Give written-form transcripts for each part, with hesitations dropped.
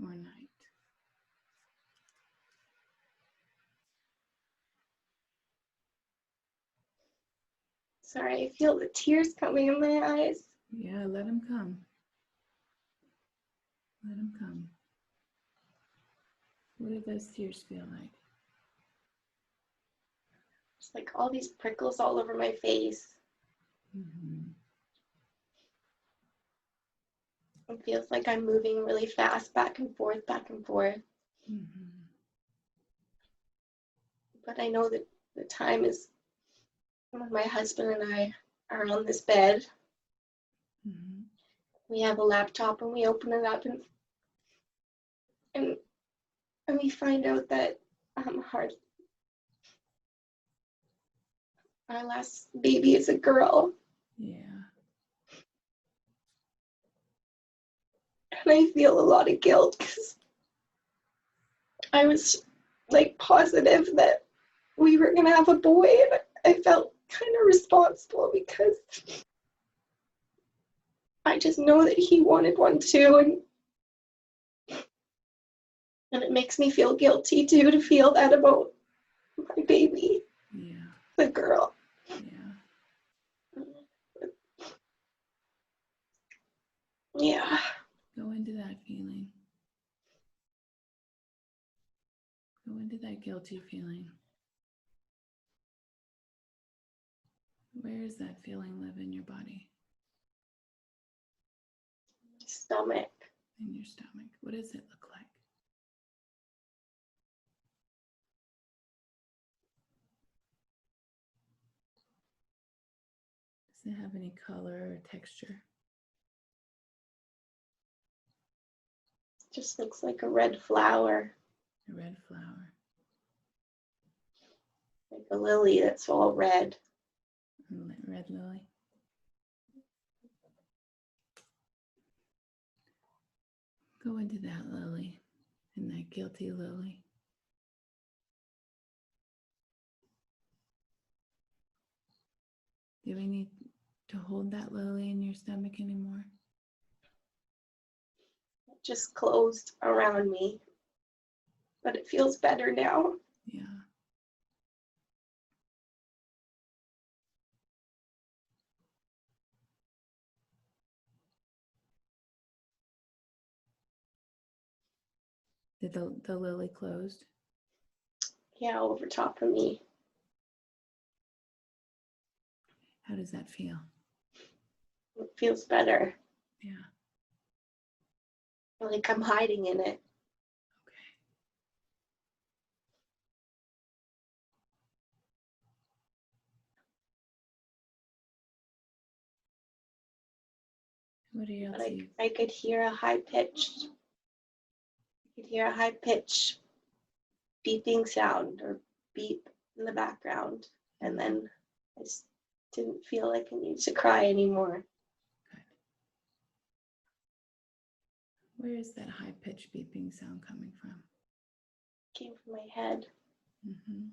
or night. Sorry, I feel the tears coming in my eyes. Yeah, let them come. Let them come. What do those tears feel like? It's like all these prickles all over my face. Mm-hmm. It feels like I'm moving really fast, back and forth, back and forth. Mm-hmm. But I know that the time is when my husband and I are on this bed. Mm-hmm. We have a laptop and we open it up and we find out that our last baby is a girl. Yeah. And I feel a lot of guilt because I was like positive that we were going to have a boy, and I felt kind of responsible because I just know that he wanted one too, and it makes me feel guilty too to feel that about my baby, Yeah. the girl. Yeah. Yeah. Go into that feeling. Go into that guilty feeling. Where does that feeling live in your body? Stomach. In your stomach. What does it look like? Does it have any color or texture? Just looks like a red flower. A red flower. Like a lily that's all red. Red lily. Go into that lily and that guilty lily. Do we need to hold that lily in your stomach anymore? It just closed around me, but it feels better now. Yeah. Did the lily closed? Yeah, over top of me. How does that feel? It feels better. Yeah. Like I'm hiding in it. Okay. What else? I could hear a high pitched beeping sound or beep in the background. And then I just didn't feel like I needed to cry anymore. Good. Where is that high-pitched beeping sound coming from? It came from my head. Mm-hmm.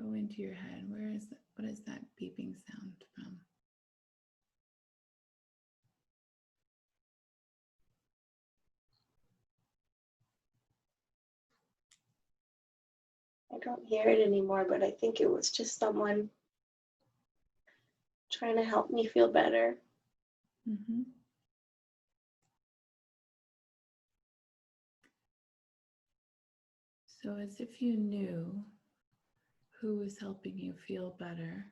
Go into your head. What is that beeping sound from? I don't hear it anymore, but I think it was just someone trying to help me feel better. Mm-hmm. So as if you knew who was helping you feel better,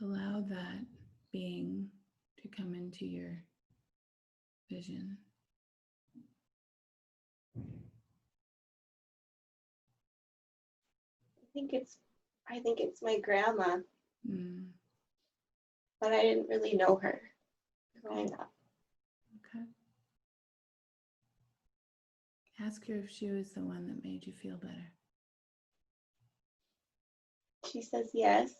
allow that being to come into your vision. I think it's my grandma. Mm. But I didn't really know her growing up. Okay. Ask her if she was the one that made you feel better. She says yes,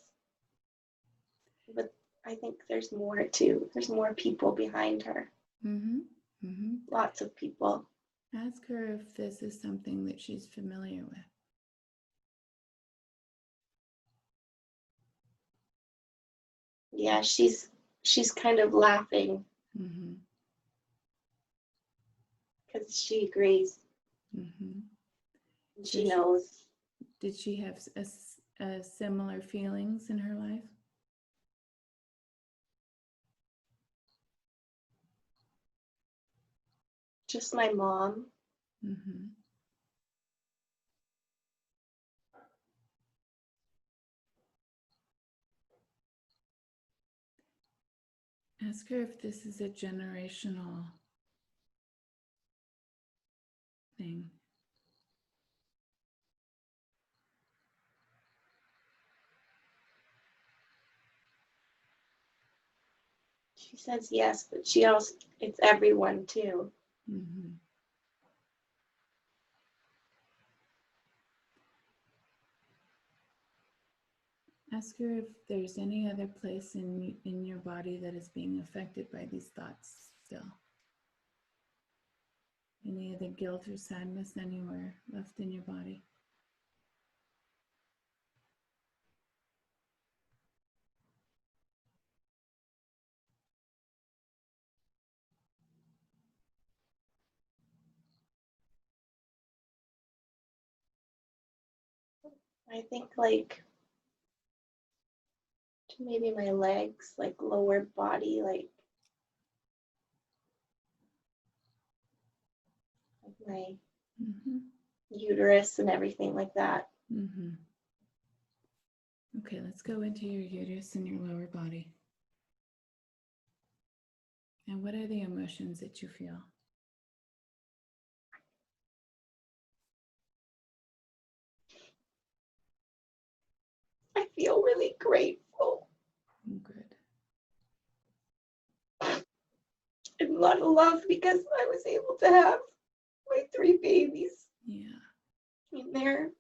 but I think there's more too. There's more people behind her. Mm-hmm. Mm-hmm. Lots of people. Ask her if this is something that she's familiar with. Yeah, she's kind of laughing. Mm-hmm. because she agrees. Mm-hmm. And she knows. Did she have a similar feelings in her life? Just my mom. Mm-hmm. Ask her if this is a generational thing. She says yes, but she also, it's everyone too. Mm-hmm. Ask her if there's any other place in your body that is being affected by these thoughts still. Any other guilt or sadness anywhere left in your body? I think like maybe my legs, like lower body, like my Mm-hmm. uterus and everything like that. Mm-hmm. Okay, let's go into your uterus and your lower body. And what are the emotions that you feel? I feel really grateful Good. and a lot of love because I was able to have my 3 babies Yeah. in there.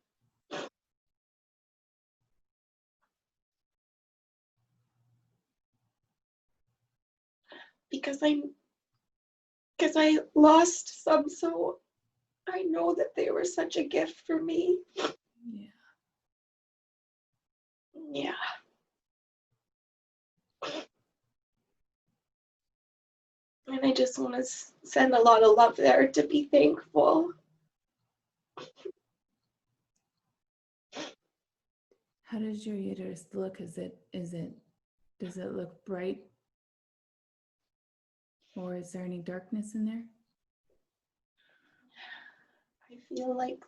Because I lost some, so I know that they were such a gift for me. Yeah. Yeah. And I just want to send a lot of love there to be thankful. How does your uterus look? Does it look bright? Or is there any darkness in there? I feel like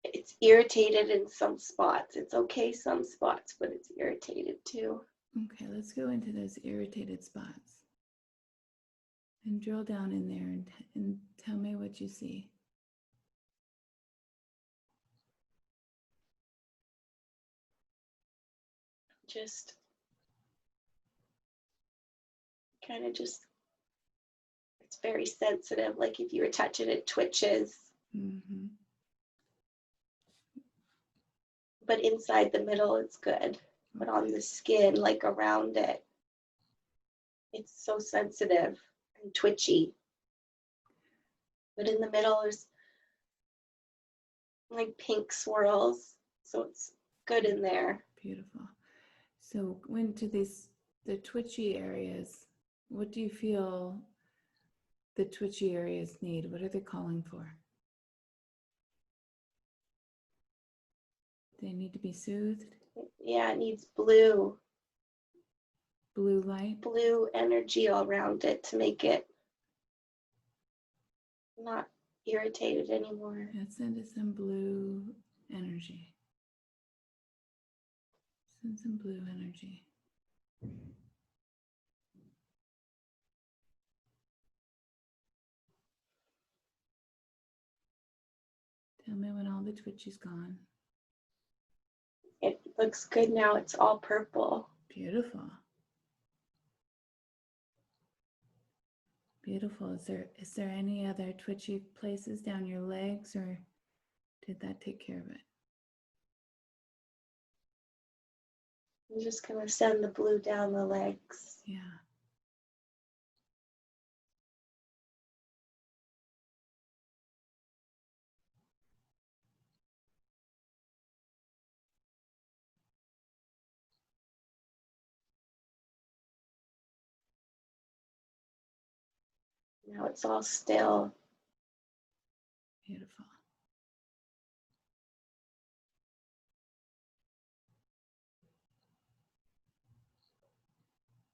it's irritated in some spots. It's okay some spots, but it's irritated too. Okay, let's go into those irritated spots. And drill down in there and tell me what you see. Just kind of just, it's very sensitive. Like if you were touching it, twitches. Mm-hmm. But inside the middle, it's good. But on the skin, like around it, it's so sensitive and twitchy. But in the middle, there's like pink swirls. So it's good in there. Beautiful. So into the twitchy areas, what do you feel the twitchy areas need? What are they calling for? They need to be soothed? Yeah, it needs blue. Blue light? Blue energy all around it to make it not irritated anymore. Yeah, send us some blue energy. Send some blue energy. Tell me when all the twitch is gone. It looks good now. It's all purple. Beautiful. Beautiful. Is there any other twitchy places down your legs, or did that take care of it? I'm just going to send the blue down the legs. Yeah. Now it's all still. Beautiful.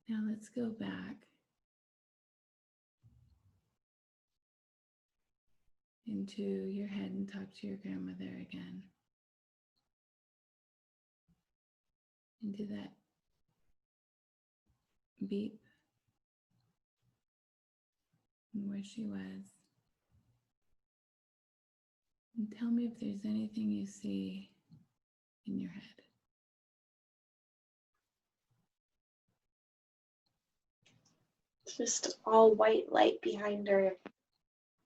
Now let's go back into your head and talk to your grandmother again. Into that beep and where she was. And tell me if there's anything you see in your head. It's just all white light behind her.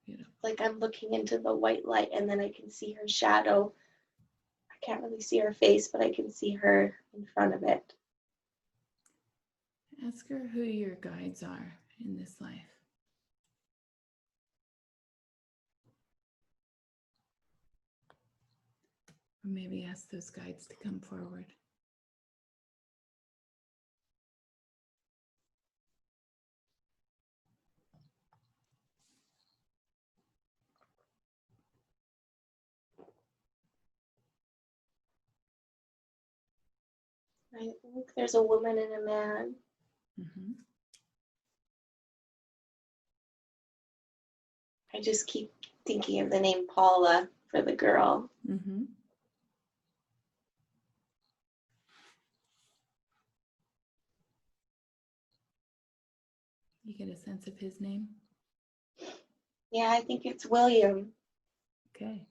Beautiful. Like I'm looking into the white light and then I can see her shadow. I can't really see her face, but I can see her in front of it. Ask her who your guides are in this life. Or maybe ask those guides to come forward. I think there's a woman and a man. Mm-hmm. I just keep thinking of the name Paula for the girl. Mm-hmm. You get a sense of his name? Yeah, I think it's William. Okay.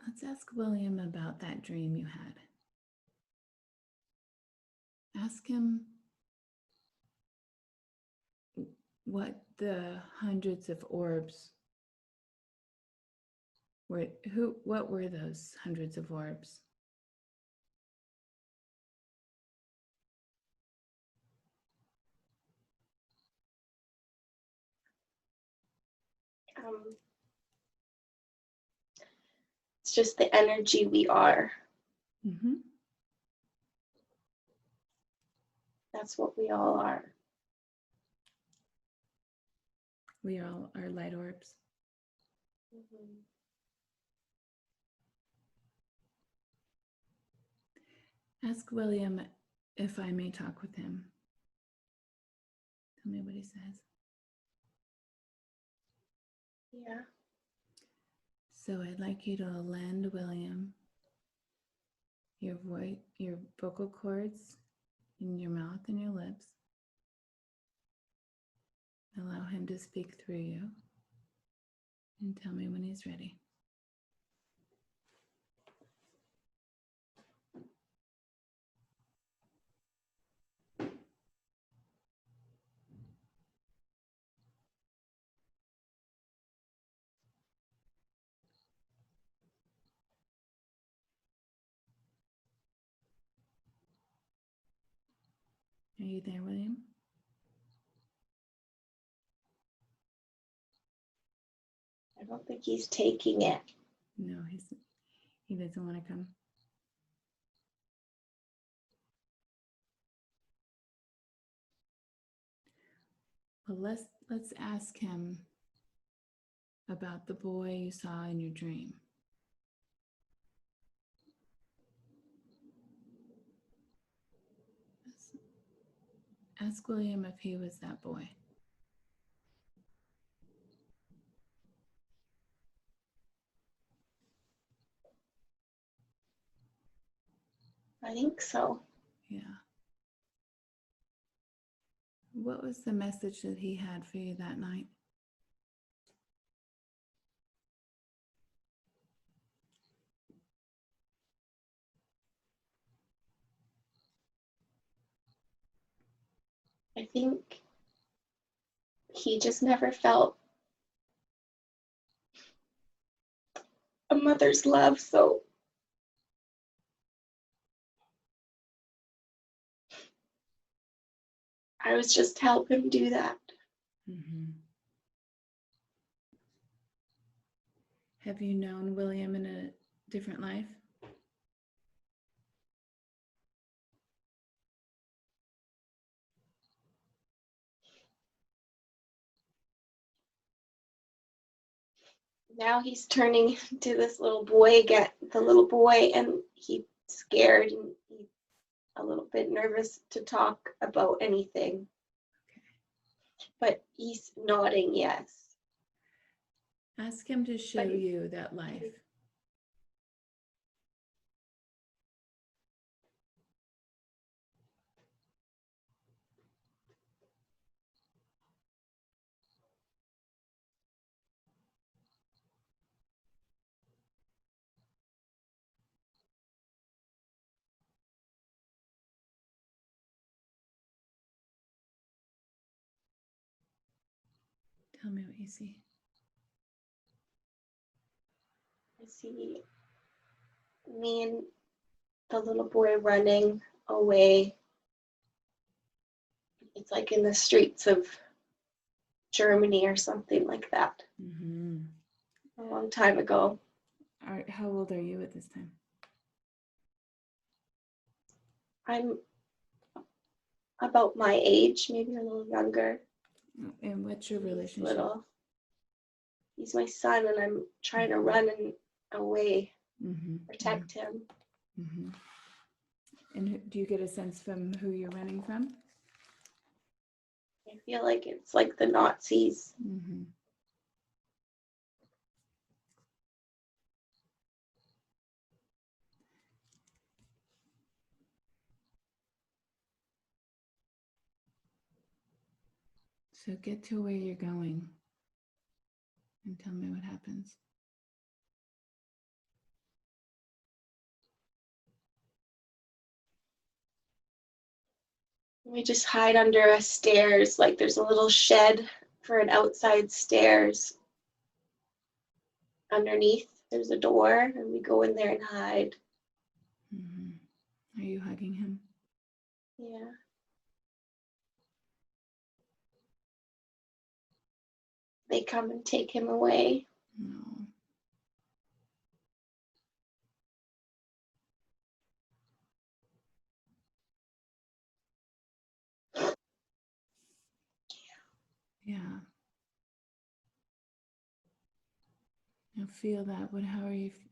Let's ask William about that dream you had. Ask him what the hundreds of orbs were. What were those hundreds of orbs? It's just the energy we are. Mm-hmm. That's what we all are. We all are light orbs. Mm-hmm. Ask William if I may talk with him. Tell me what he says. Yeah. So I'd like you to lend William your voice, your vocal cords in your mouth and your lips. Allow him to speak through you and tell me when he's ready. Are you there, William? I don't think he's taking it. No, he doesn't want to come. Well, let's ask him about the boy you saw in your dream. Ask William if he was that boy. I think so. Yeah. What was the message that he had for you that night? I think he just never felt a mother's love, so I was just to help him do that. Mm-hmm. Have you known William in a different life? now he's turning into this little boy again, the little boy, and he's scared and he's a little bit nervous to talk about anything. But he's nodding yes. Ask him to show you that life. Tell me what you see. I see me and the little boy running away. It's like in the streets of Germany or something like that. Mm-hmm. A long time ago. How old are you at this time? I'm about my age, maybe a little younger. And what's your relationship? Little. He's my son, and I'm trying to run away, protect him. Mm-hmm. And do you get a sense from who you're running from? I feel like it's like the Nazis. Mm-hmm. So get to where you're going and tell me what happens. We just hide under a stairs, like there's a little shed for an outside stairs. Underneath, there's a door, and we go in there and hide. Mm-hmm. Are you hugging him? Yeah. They come and take him away. No. Yeah. Now feel that.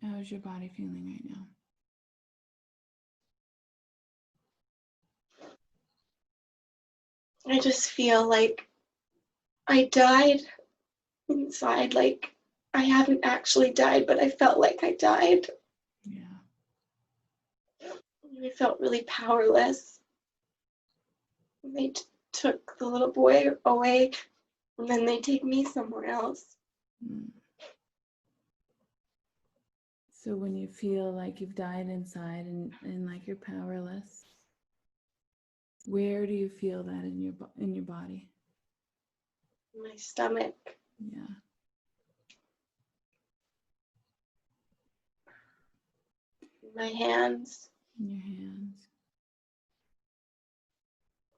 How's your body feeling right now? I just feel like I died inside, like I haven't actually died, but I felt like I died. Yeah. I felt really powerless. They took the little boy away, and then they take me somewhere else. Mm. So when you feel like you've died inside and like you're powerless, where do you feel that in your body? My stomach. Yeah. My hands. In your hands.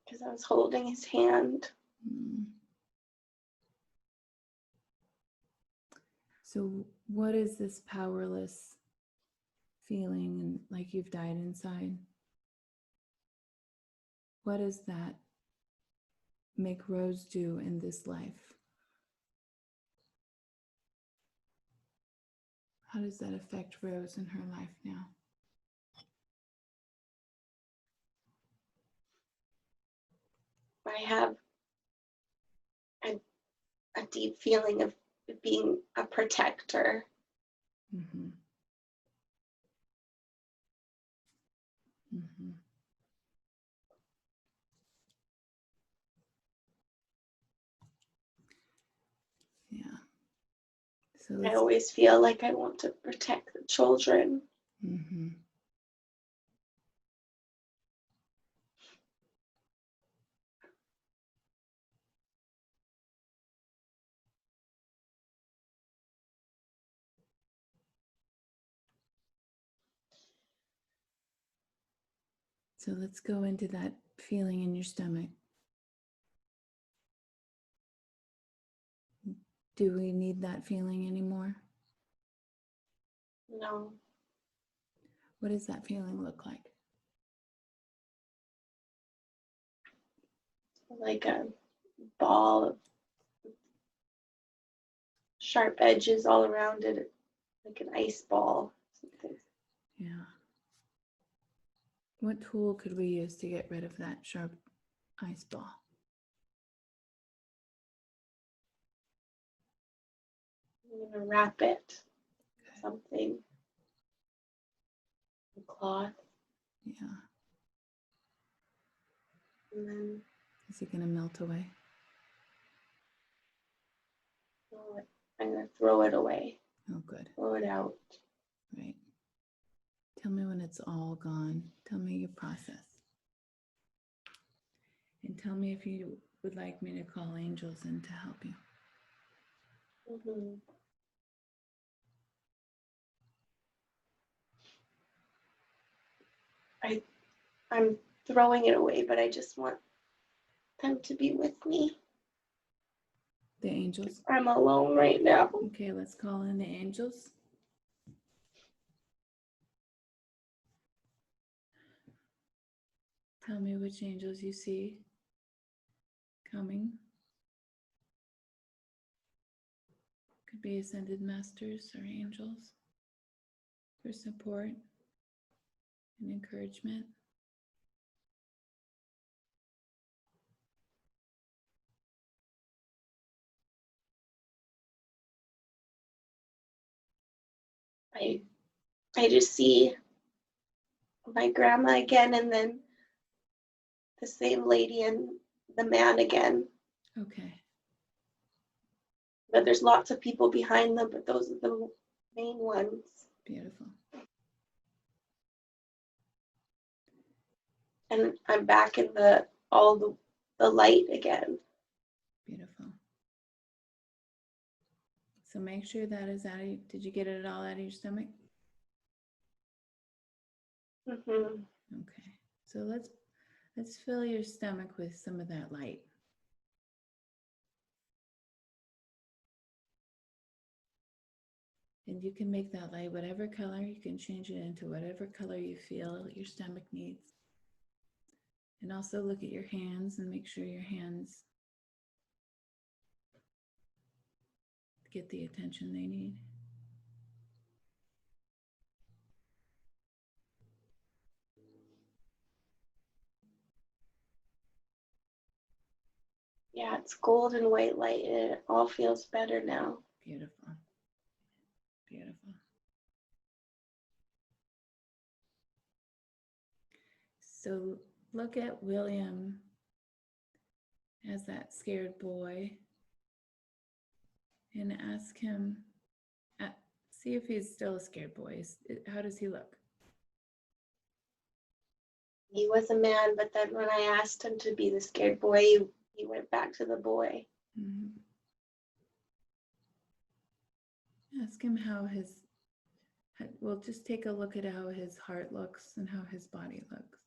Because I was holding his hand. Mm. So what is this powerless feeling and like you've died inside? What does that make Rose do in this life? How does that affect Rose in her life now? I have a deep feeling of being a protector. Mm-hmm. Mm-hmm. Yeah. So I always feel like I want to protect the children. Mm-hmm. So let's go into that feeling in your stomach. Do we need that feeling anymore? No. What does that feeling look like? Like a ball of sharp edges all around it, like an ice ball. Something. Yeah. What tool could we use to get rid of that sharp ice ball? I'm gonna wrap it. Something. A cloth. Yeah. And then Is it going to melt away? I'm gonna throw it away. Oh, good. Throw it out. Right. Tell me when it's all gone. Tell me your process. And tell me if you would like me to call angels in to help you. Mm-hmm. I'm throwing it away, but I just want them to be with me. The angels? I'm alone right now. Okay, let's call in the angels. Tell me which angels you see coming. Could be ascended masters or angels for support and encouragement. I just see my grandma again, and then the same lady and the man again. Okay. But there's lots of people behind them, but those are the main ones. Beautiful. And I'm back in the light again. Beautiful. So make sure that is out of, did you get it all out of your stomach? Mm-hmm. Okay. So let's fill your stomach with some of that light. And you can make that light whatever color. You can change it into whatever color you feel your stomach needs. And also look at your hands and make sure your hands get the attention they need. Yeah, it's gold and white light, and it all feels better now. Beautiful. Beautiful. So look at William as that scared boy and ask him, see if he's still a scared boy. How does he look? He was a man, but then when I asked him to be the scared boy, he went back to the boy. Mm-hmm. Ask him well, just take a look at how his heart looks and how his body looks.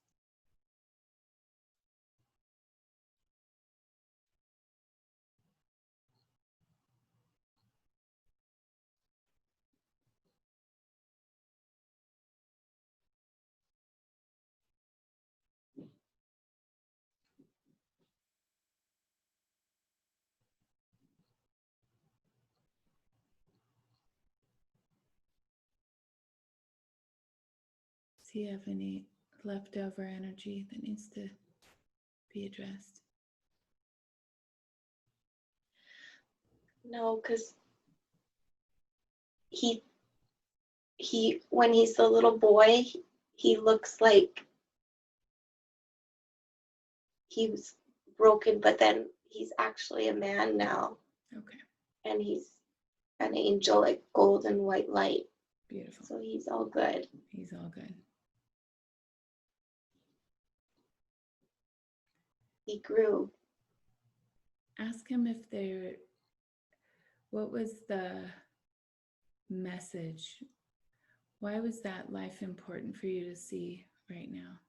Does he have any leftover energy that needs to be addressed? No, because he when he's a little boy, he looks like he was broken, but then he's actually a man now. Okay. And he's an angel, like gold and white light. Beautiful. So he's all good. He's all good. He grew. Ask him what was the message? Why was that life important for you to see right now?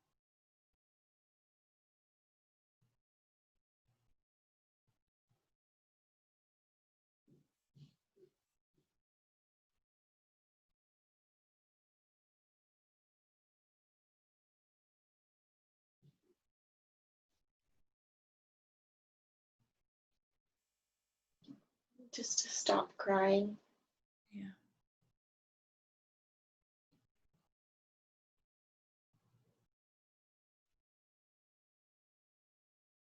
just to stop crying. Yeah.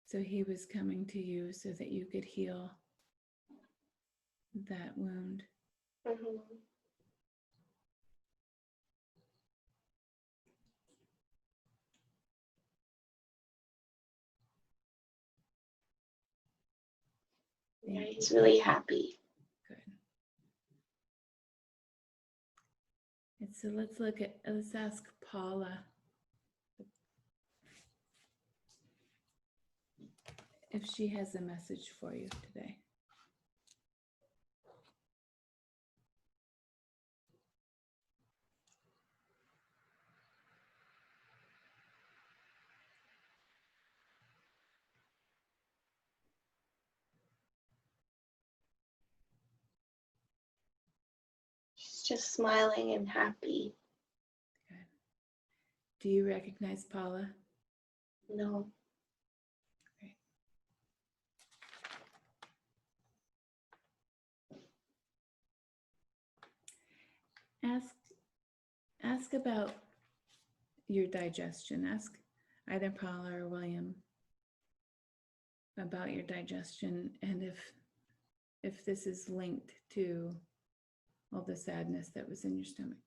So he was coming to you so that you could heal that wound. Mhm. Yeah, he's really happy. Good. And so let's ask Paula if she has a message for you today. She's just smiling and happy. Good. Do you recognize Paula? No. Great. Ask about your digestion. Ask either Paula or William about your digestion and if this is linked to all the sadness that was in your stomach.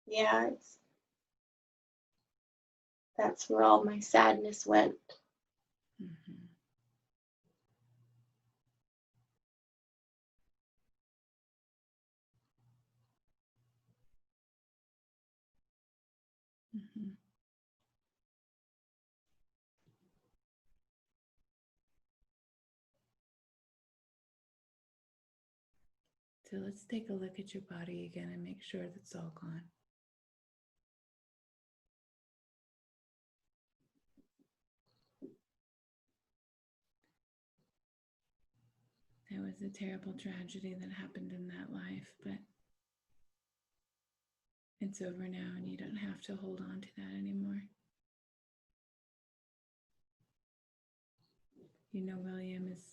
Yeah, that's where all my sadness went. Mm-hmm. Mm-hmm. So let's take a look at your body again and make sure that's all gone. That was a terrible tragedy that happened in that life, but it's over now and you don't have to hold on to that anymore. You know William is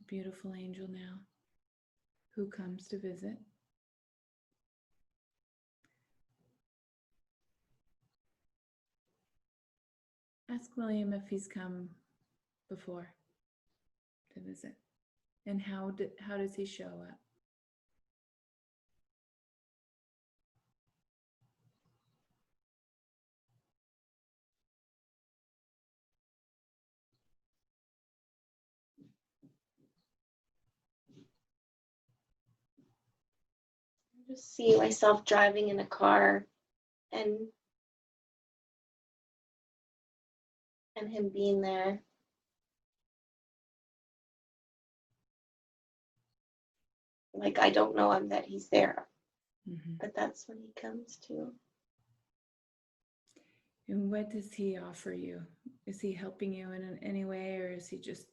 a beautiful angel now who comes to visit. Ask William if he's come before to visit and how does he show up? I just see myself driving in a car and him being there. Like I don't know him that he's there, Mm-hmm. but that's what he comes to. And what does he offer you? Is he helping you in any way, or is he just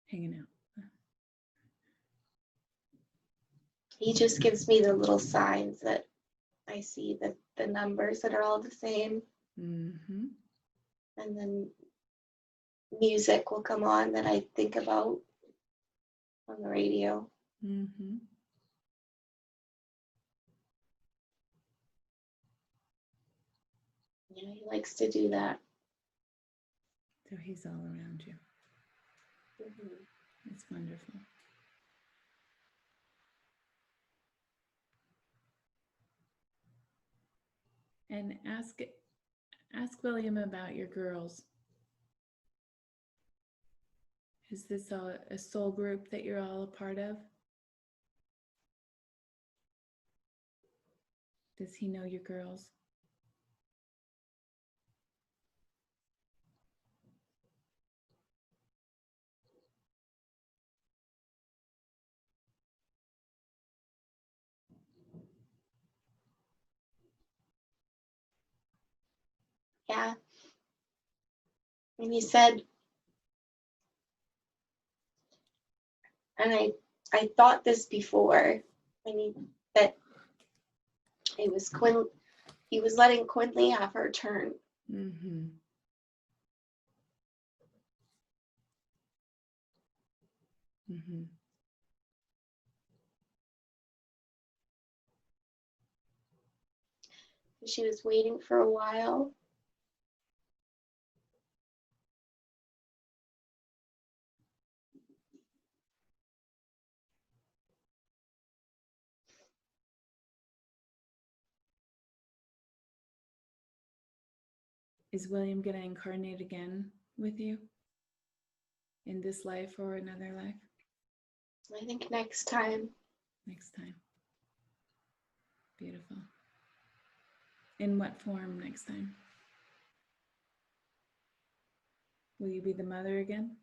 hanging out? He just gives me the little signs that I see, the numbers that are all the same. Mm-hmm. And then music will come on that I think about on the radio. Mm-hmm. Yeah, he likes to do that. So he's all around you. Mm-hmm. It's wonderful. And ask William about your girls. Is this a soul group that you're all a part of? Does he know your girls? Yeah, And he said, and I thought this before, that it was he was letting Quinley have her turn. Mm-hmm. Mm-hmm. She was waiting for a while. Is William going to incarnate again with you in this life or another life? I think next time. Next time. Beautiful. In what form next time? Will you be the mother again?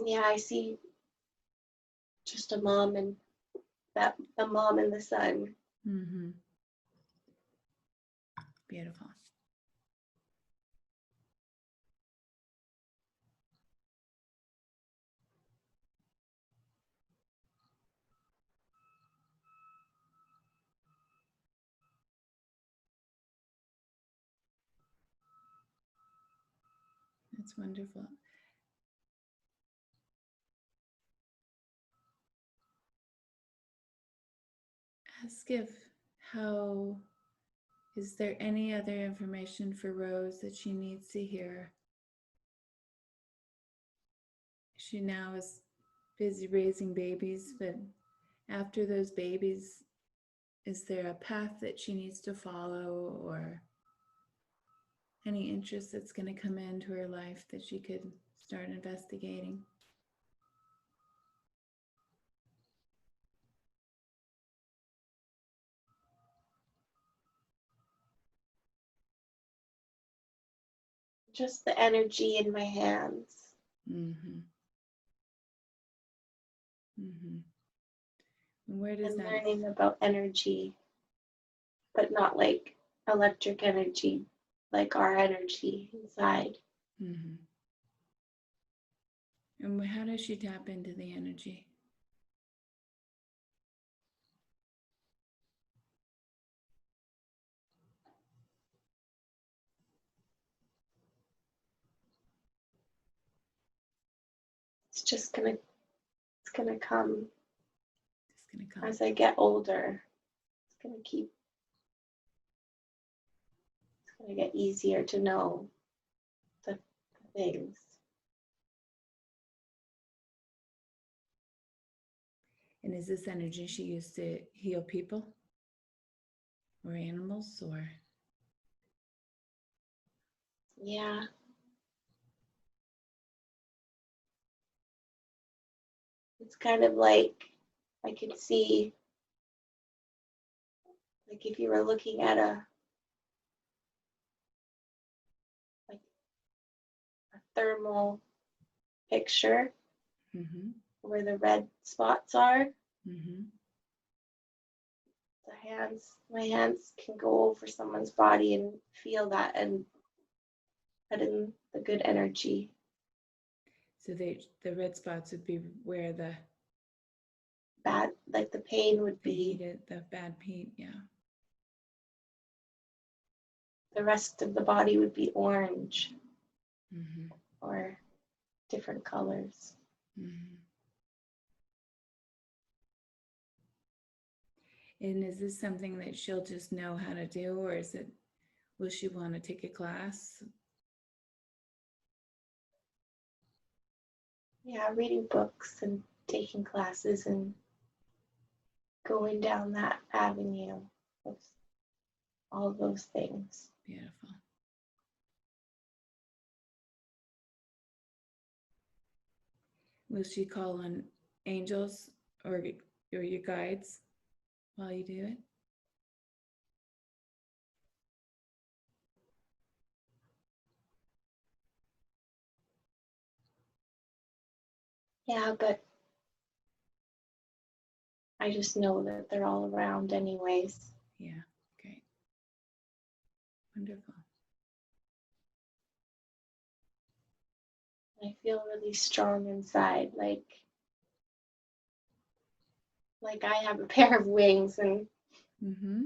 Yeah, I see just a mom and the mom and the son. Mm-hmm. Beautiful. That's wonderful. Ask if is there any other information for Rose that she needs to hear? She now is busy raising babies, but after those babies, is there a path that she needs to follow or any interest that's going to come into her life that she could start investigating? Just the energy in my hands. Mm-hmm. Mm-hmm. And where does And that? learning about energy, but not like electric energy, like our energy inside. Mm-hmm. And how does she tap into the energy? It's gonna come It's going to come. as I get older. It's gonna get easier to know the things. And is this energy she used to heal people or animals or? Yeah. It's kind of like I could see, like if you were looking at a thermal picture Mm-hmm. where the red spots are. Mm-hmm. My hands can go over someone's body and feel that and put in the good energy. So the red spots would be where the Bad, like the pain would be. the bad pain, yeah. The rest of the body would be orange Mm-hmm. or different colors. Mm-hmm. And is this something that she'll just know how to do, or will she want to take a class? Yeah, reading books and taking classes and going down that avenue of all those things. Beautiful. Will she call on angels or your guides while you do it? Yeah, but I just know that they're all around anyways. Yeah, great. Wonderful. I feel really strong inside, like I have a pair of wings and Mm-hmm.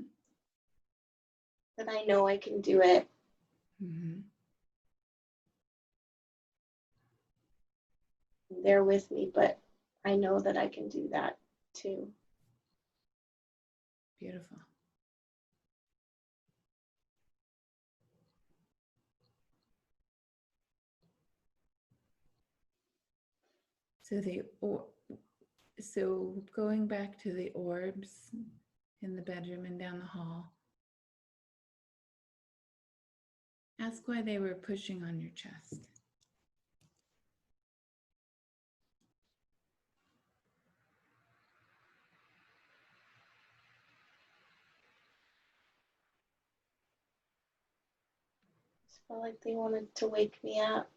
that I know I can do it. Mm-hmm. They're with me, but I know that I can do that too. Beautiful. So going back to the orbs in the bedroom and down the hall, ask why they were pushing on your chest. I just felt like they wanted to wake me up.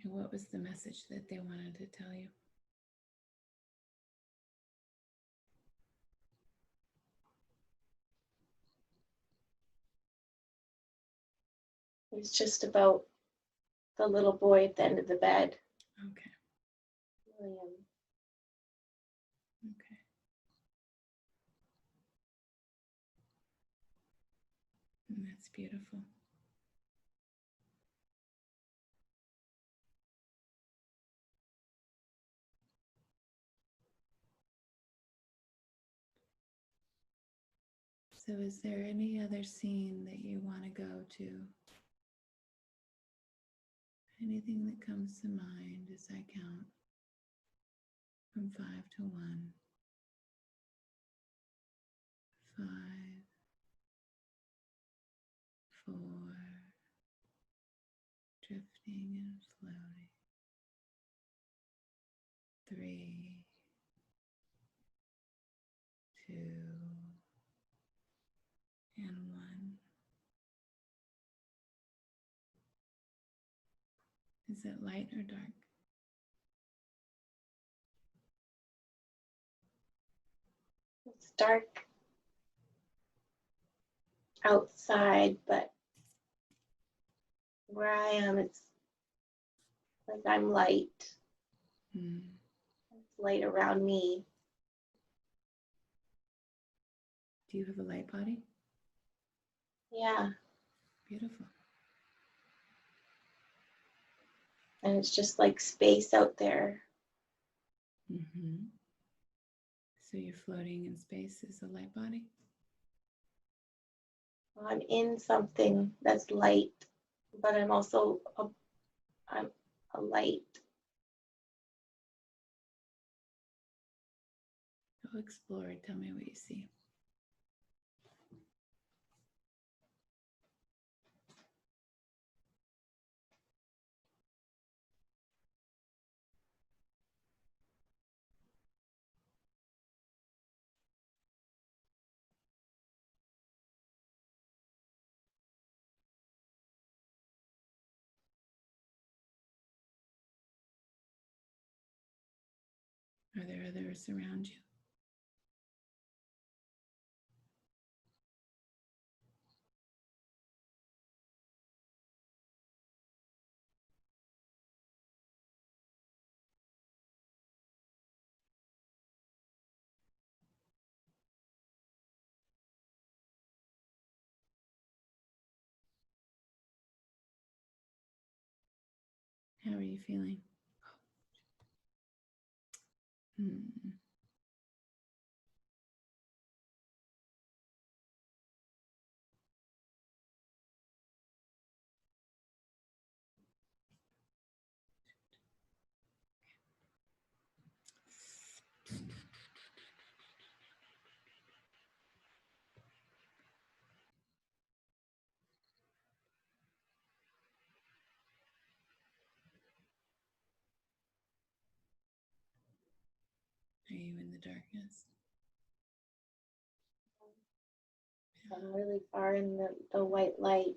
And what was the message that they wanted to tell you? It was just about the little boy at the end of the bed, Okay. William. Okay. And that's beautiful. So is there any other scene that you want to go to? Anything that comes to mind as I count from 5 to 1. 5, 4, drifting and floating. 3, 2, and 1. Is it light or dark? It's dark outside, but where I am, it's like I'm light. It's light around me. Do you have a light body? Yeah. Beautiful. And it's just like space out there. Mm-hmm. So you're floating in space as a light body? I'm in something that's light, but I'm also I'm a light. Go explore. Tell me what you see. Are there others around you? How are you feeling? Hmm. Are you in the darkness? I'm really far in the white light.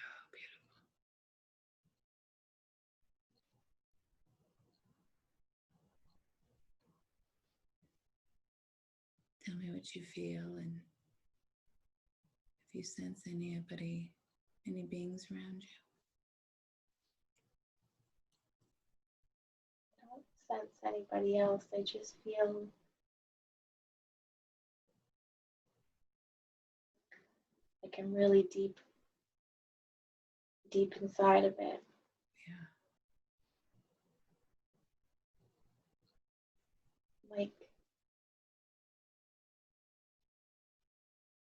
Oh, beautiful. Tell me what you feel and If you sense anybody, any beings around you. I don't sense anybody else. I just feel like I'm really deep inside of it. Yeah.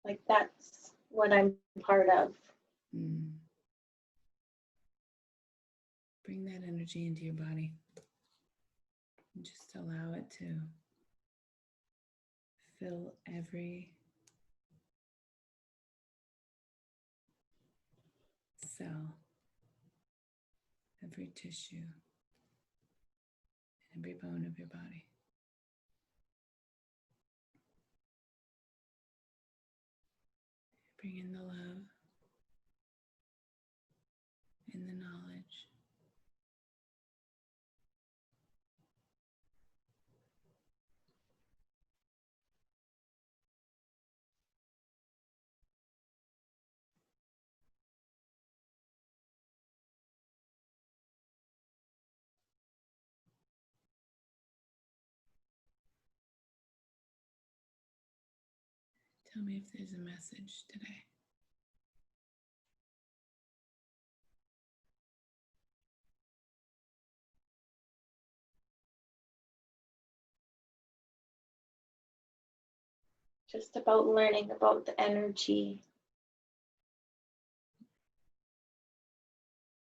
Like that's what I'm part of. Mm. Bring that energy into your body. And just allow it to fill every cell, every tissue, every bone of your body. Bring in the love and the knowledge. Tell me if there's a message today. Just about learning about the energy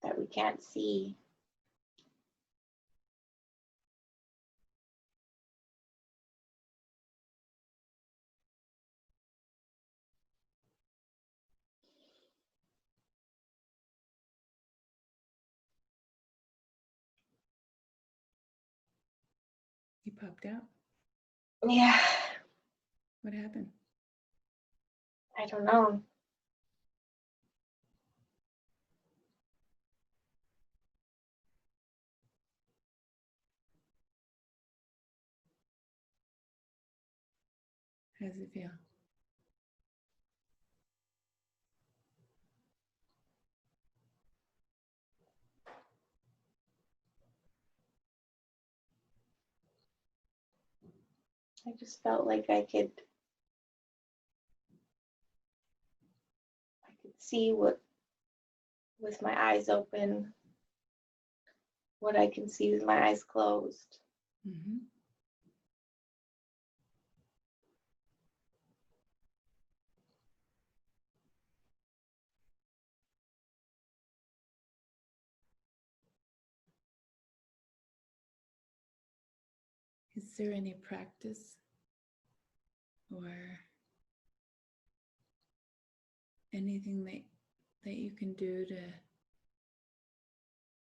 that we can't see. You popped out. Yeah, What happened? I don't know. How does it feel? I just felt like I could see what with my eyes open, what I can see with my eyes closed. Mm-hmm. Is there any practice or anything that you can do to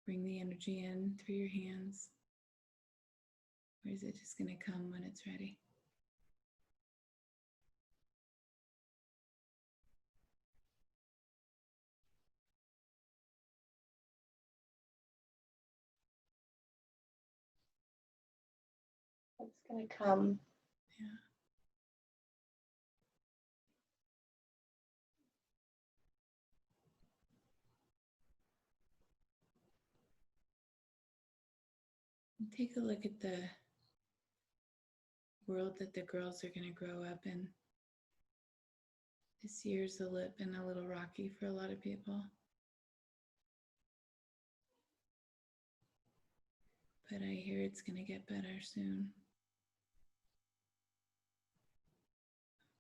bring the energy in through your hands? Or is it just going to come when it's ready? It's gonna come. Yeah. And take a look at the world that the girls are going to grow up in. This year's been a little rocky for a lot of people. But I hear it's going to get better soon.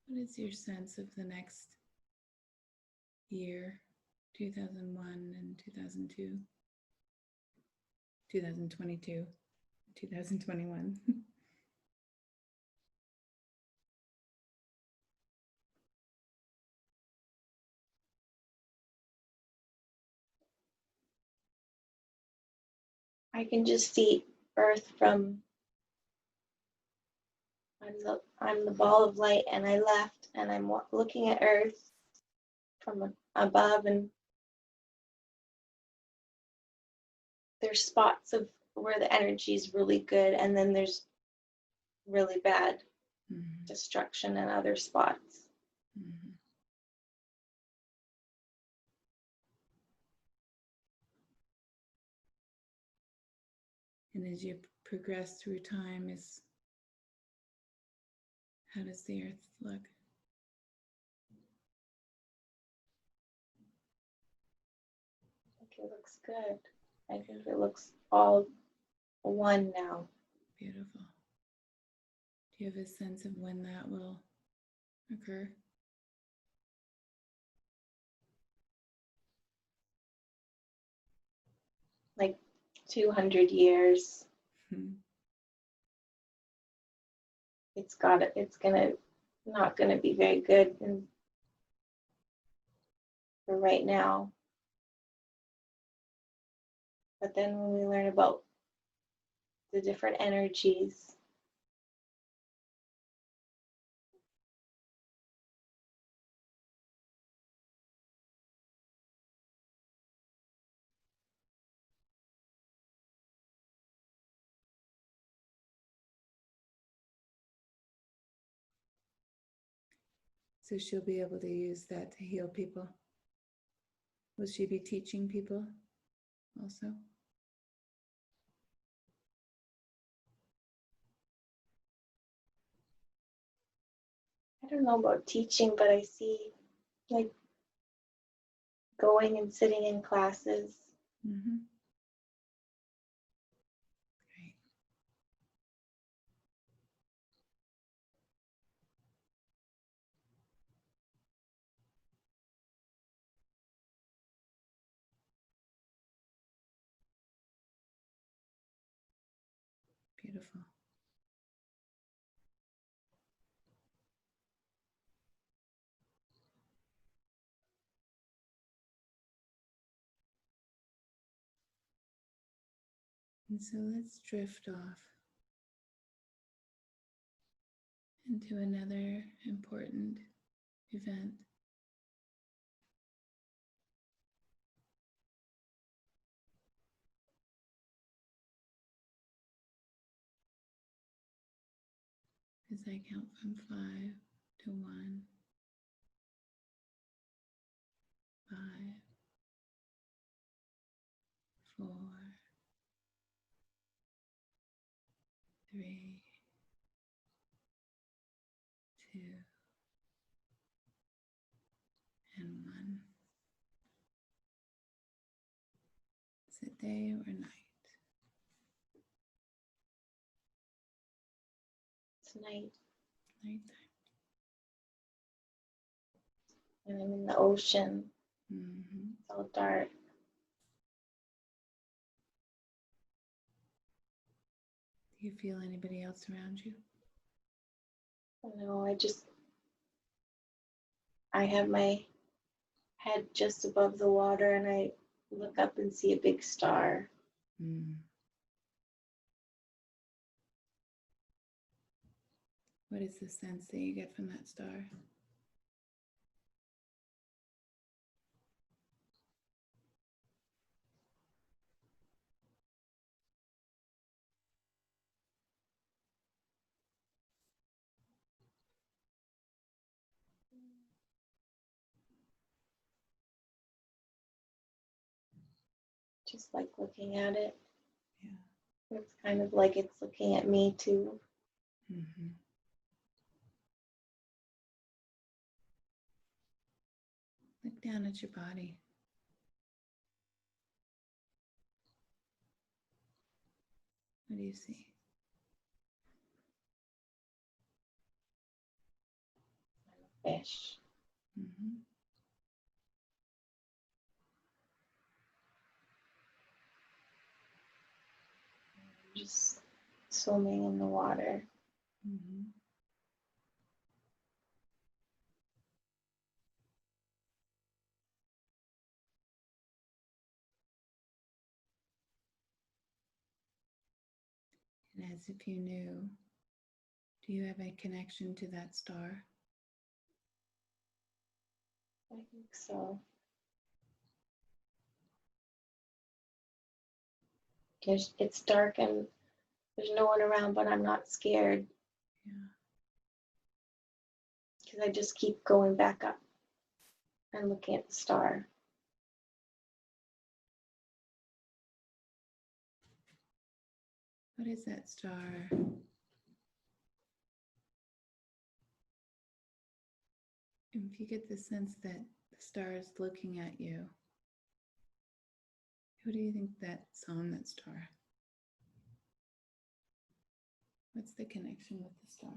What is your sense of the next year, 2001 and 2002, 2022, 2021? I can just see Earth from I'm the ball of light, and I left, and I'm looking at Earth from above, and there's spots of where the energy is really good, and then there's really bad Mm-hmm. destruction in other spots. Mm-hmm. And as you progress through time, how does the earth look? I think it looks good. I think it looks all one now. Beautiful. Do you have a sense of when that will occur? Like 200 years. It's not gonna be very good for right now. But then when we learn about the different energies, So she'll be able to use that to heal people. Will she be teaching people also? I don't know about teaching, but I see like going and sitting in classes. Mm-hmm. Great. Beautiful. And so let's drift off into another important event. As I count from 5 to 1, 5, 4, 3, 2, and 1. Is it day or night? It's night Nighttime. and I'm in the ocean. Mm-hmm. It's all dark. Do you feel anybody else around you? No, I have my head just above the water and I look up and see a big star. Mm. What is the sense that you get from that star? Just like looking at it. Yeah. It's kind of like it's looking at me too. Mm-hmm. Look down at your body. What do you see? Fish. Mm-hmm. Just swimming in the water. Mm-hmm. And as if you knew, do you have a connection to that star? I think so. It's dark and there's no one around, but I'm not scared. Yeah. Because I just keep going back up and looking at the star. What is that star? If you get the sense that the star is looking at you, who do you think that's on that star? What's the connection with the star?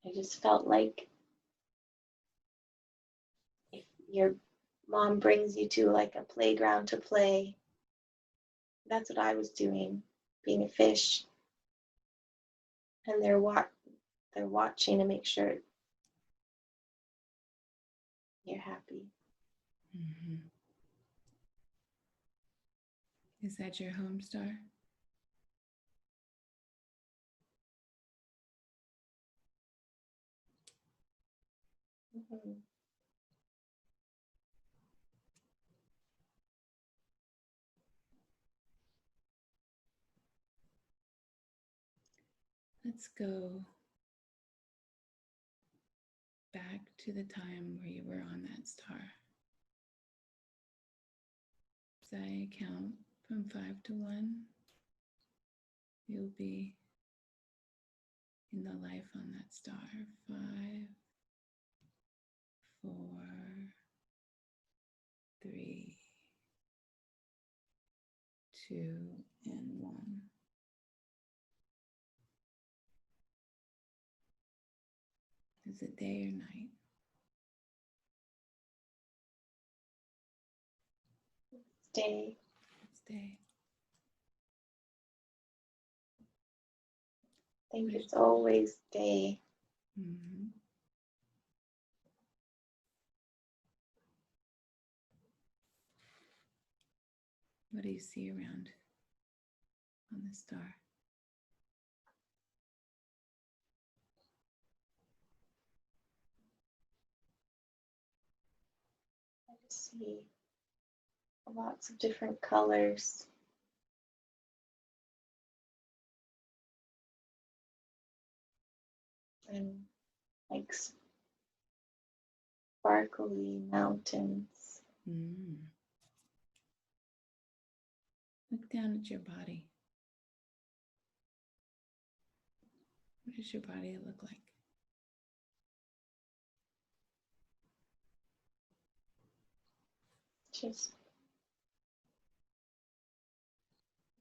I just felt like if your mom brings you to like a playground to play, that's what I was doing, being a fish. And they're watching to make sure you're happy. Mm-hmm. Is that your home star? Mm-hmm. Let's go back to the time where you were on that star. As I count from 5 to 1, you'll be in the life on that star. 5, 4, 3, 2, and 1. Is it day or night? Stay. It's day. I think it's always day. Mm-hmm. What do you see around on the star? I just see lots of different colors. And like sparkly mountains. Mm. Look down at your body. What does your body look like? Just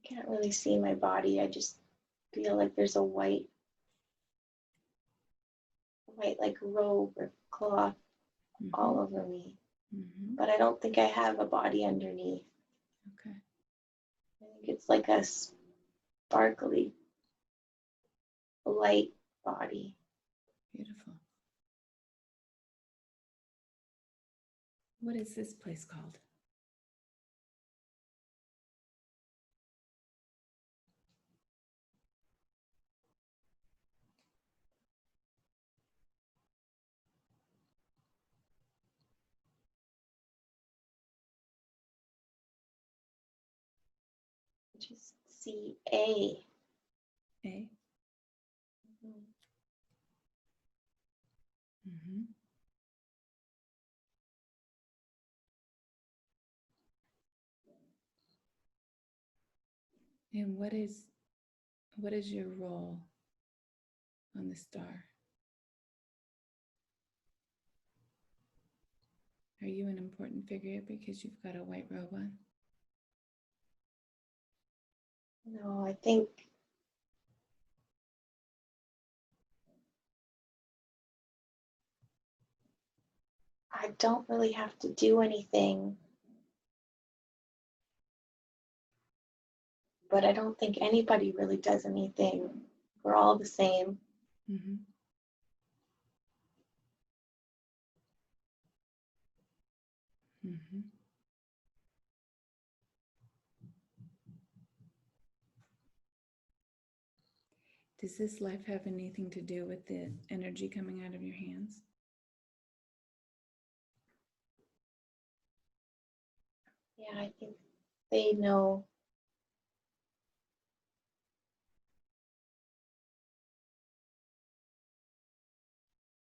can't really see my body. I just feel like there's a white like robe or cloth all over me. Mm-hmm. But I don't think I have a body underneath. Okay. I think it's like a sparkly light body. Beautiful. What is this place called? Just see A. A. Mm-hmm. And what is your role on the star? Are you an important figure because you've got a white robe on? No, I think I don't really have to do anything. But I don't think anybody really does anything. We're all the same. Mm-hmm. Mm-hmm. Does this life have anything to do with the energy coming out of your hands? Yeah, I think they know.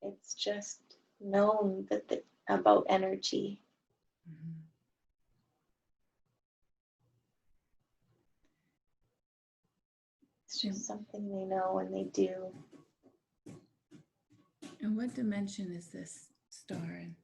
It's just known that about energy. Mhm. It's just something they know and they do. And what dimension is this star in?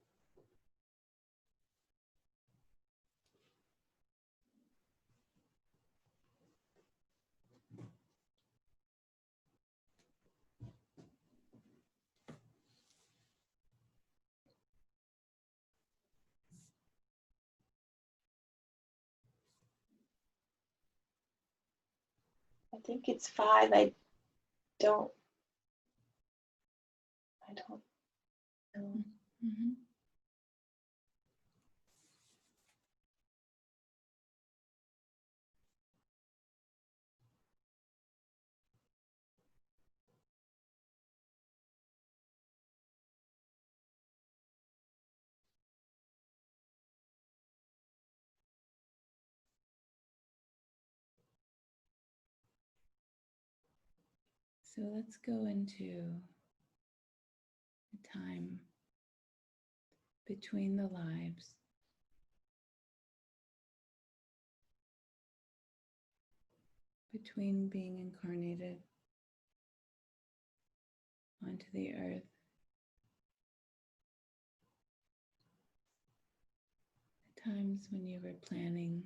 I think it's 5. Don't I don't know. Mm-hmm. So let's go into the time between the lives, between being incarnated onto the earth, the times when you were planning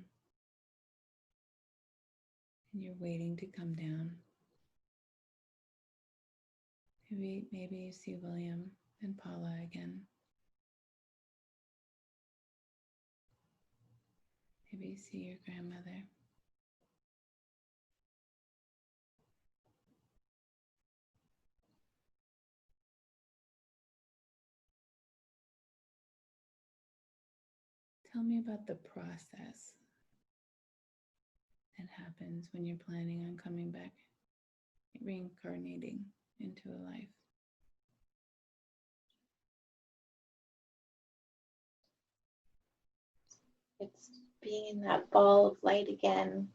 and you're waiting to come down. Maybe you see William and Paula again. Maybe you see your grandmother. Tell me about the process that happens when you're planning on coming back, reincarnating into a life. It's being in that ball of light again,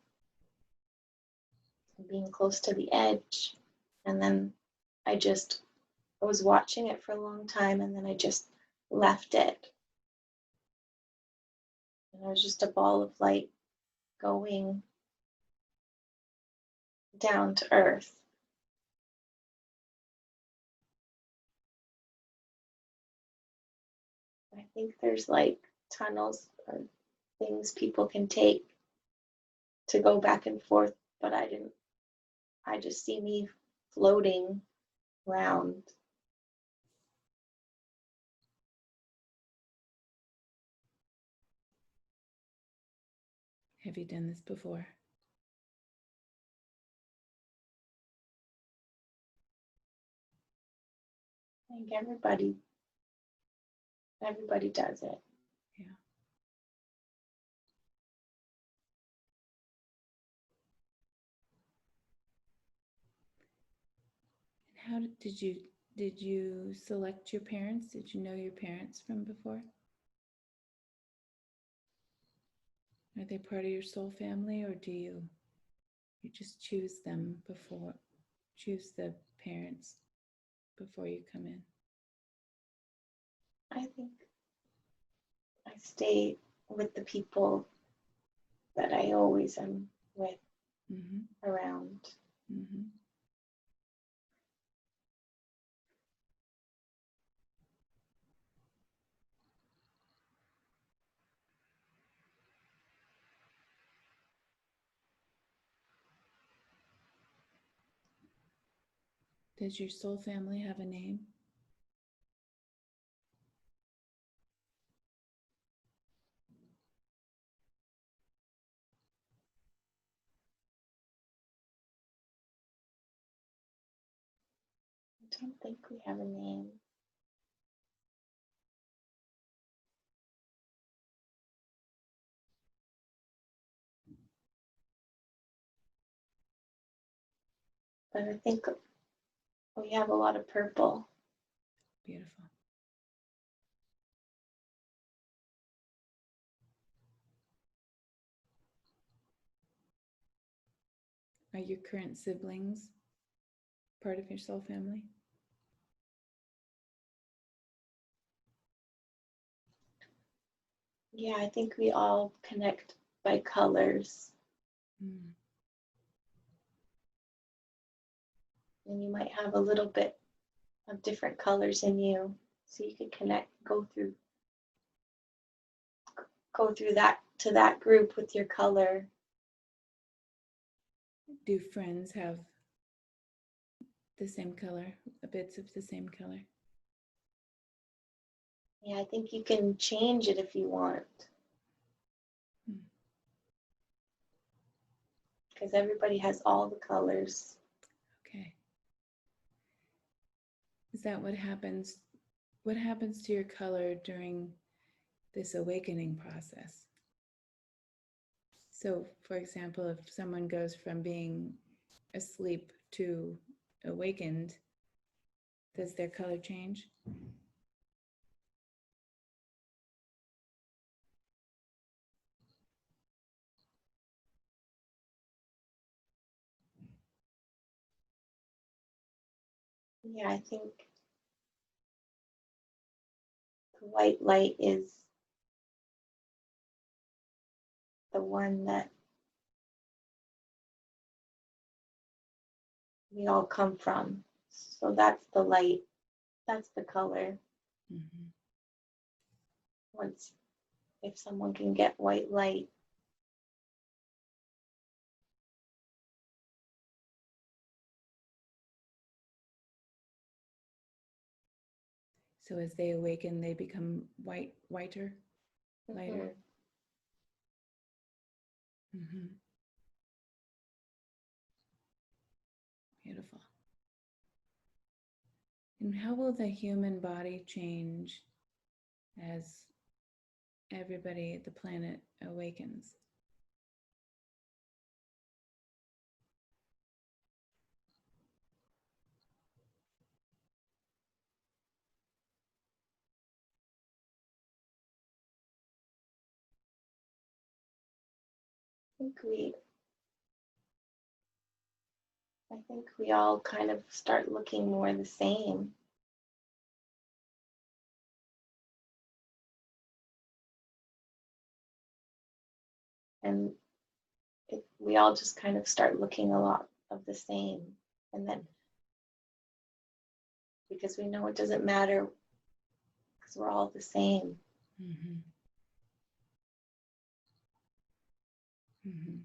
being close to the edge. And then I was watching it for a long time and then I just left it. And it was just a ball of light going down to earth. I think there's like tunnels or things people can take to go back and forth, but I just see me floating around. Have you done this before? I think everybody does it. Yeah. And how did you select your parents? Did you know your parents from before? Are they part of your soul family, or do you just choose them before, choose the parents before you come in? I think I stay with the people that I always am with around. Mm-hmm. Does your soul family have a name? I don't think we have a name. But I think we have a lot of purple. Beautiful. Are your current siblings part of your soul family? Yeah, I think we all connect by colors. Mm. And you might have a little bit of different colors in you. So you could connect, go through that to that group with your color. Do friends have the same color, bits of the same color? Yeah, I think you can change it if you want. Because everybody has all the colors. Okay. Is that what happens? What happens to your color during this awakening process? So, for example, if someone goes from being asleep to awakened, does their color change? Yeah, I think the white light is the one that we all come from. So that's the light, that's the color. Mm-hmm. Once, if someone can get white light, So as they awaken, they become whiter, lighter. Mm-hmm. Beautiful. And how will the human body change as everybody, the planet, awakens? I think we all kind of start looking more the same. And we all just kind of start looking a lot of the same. And then, because we know it doesn't matter, because we're all the same. Mm-hmm. Mm-hmm.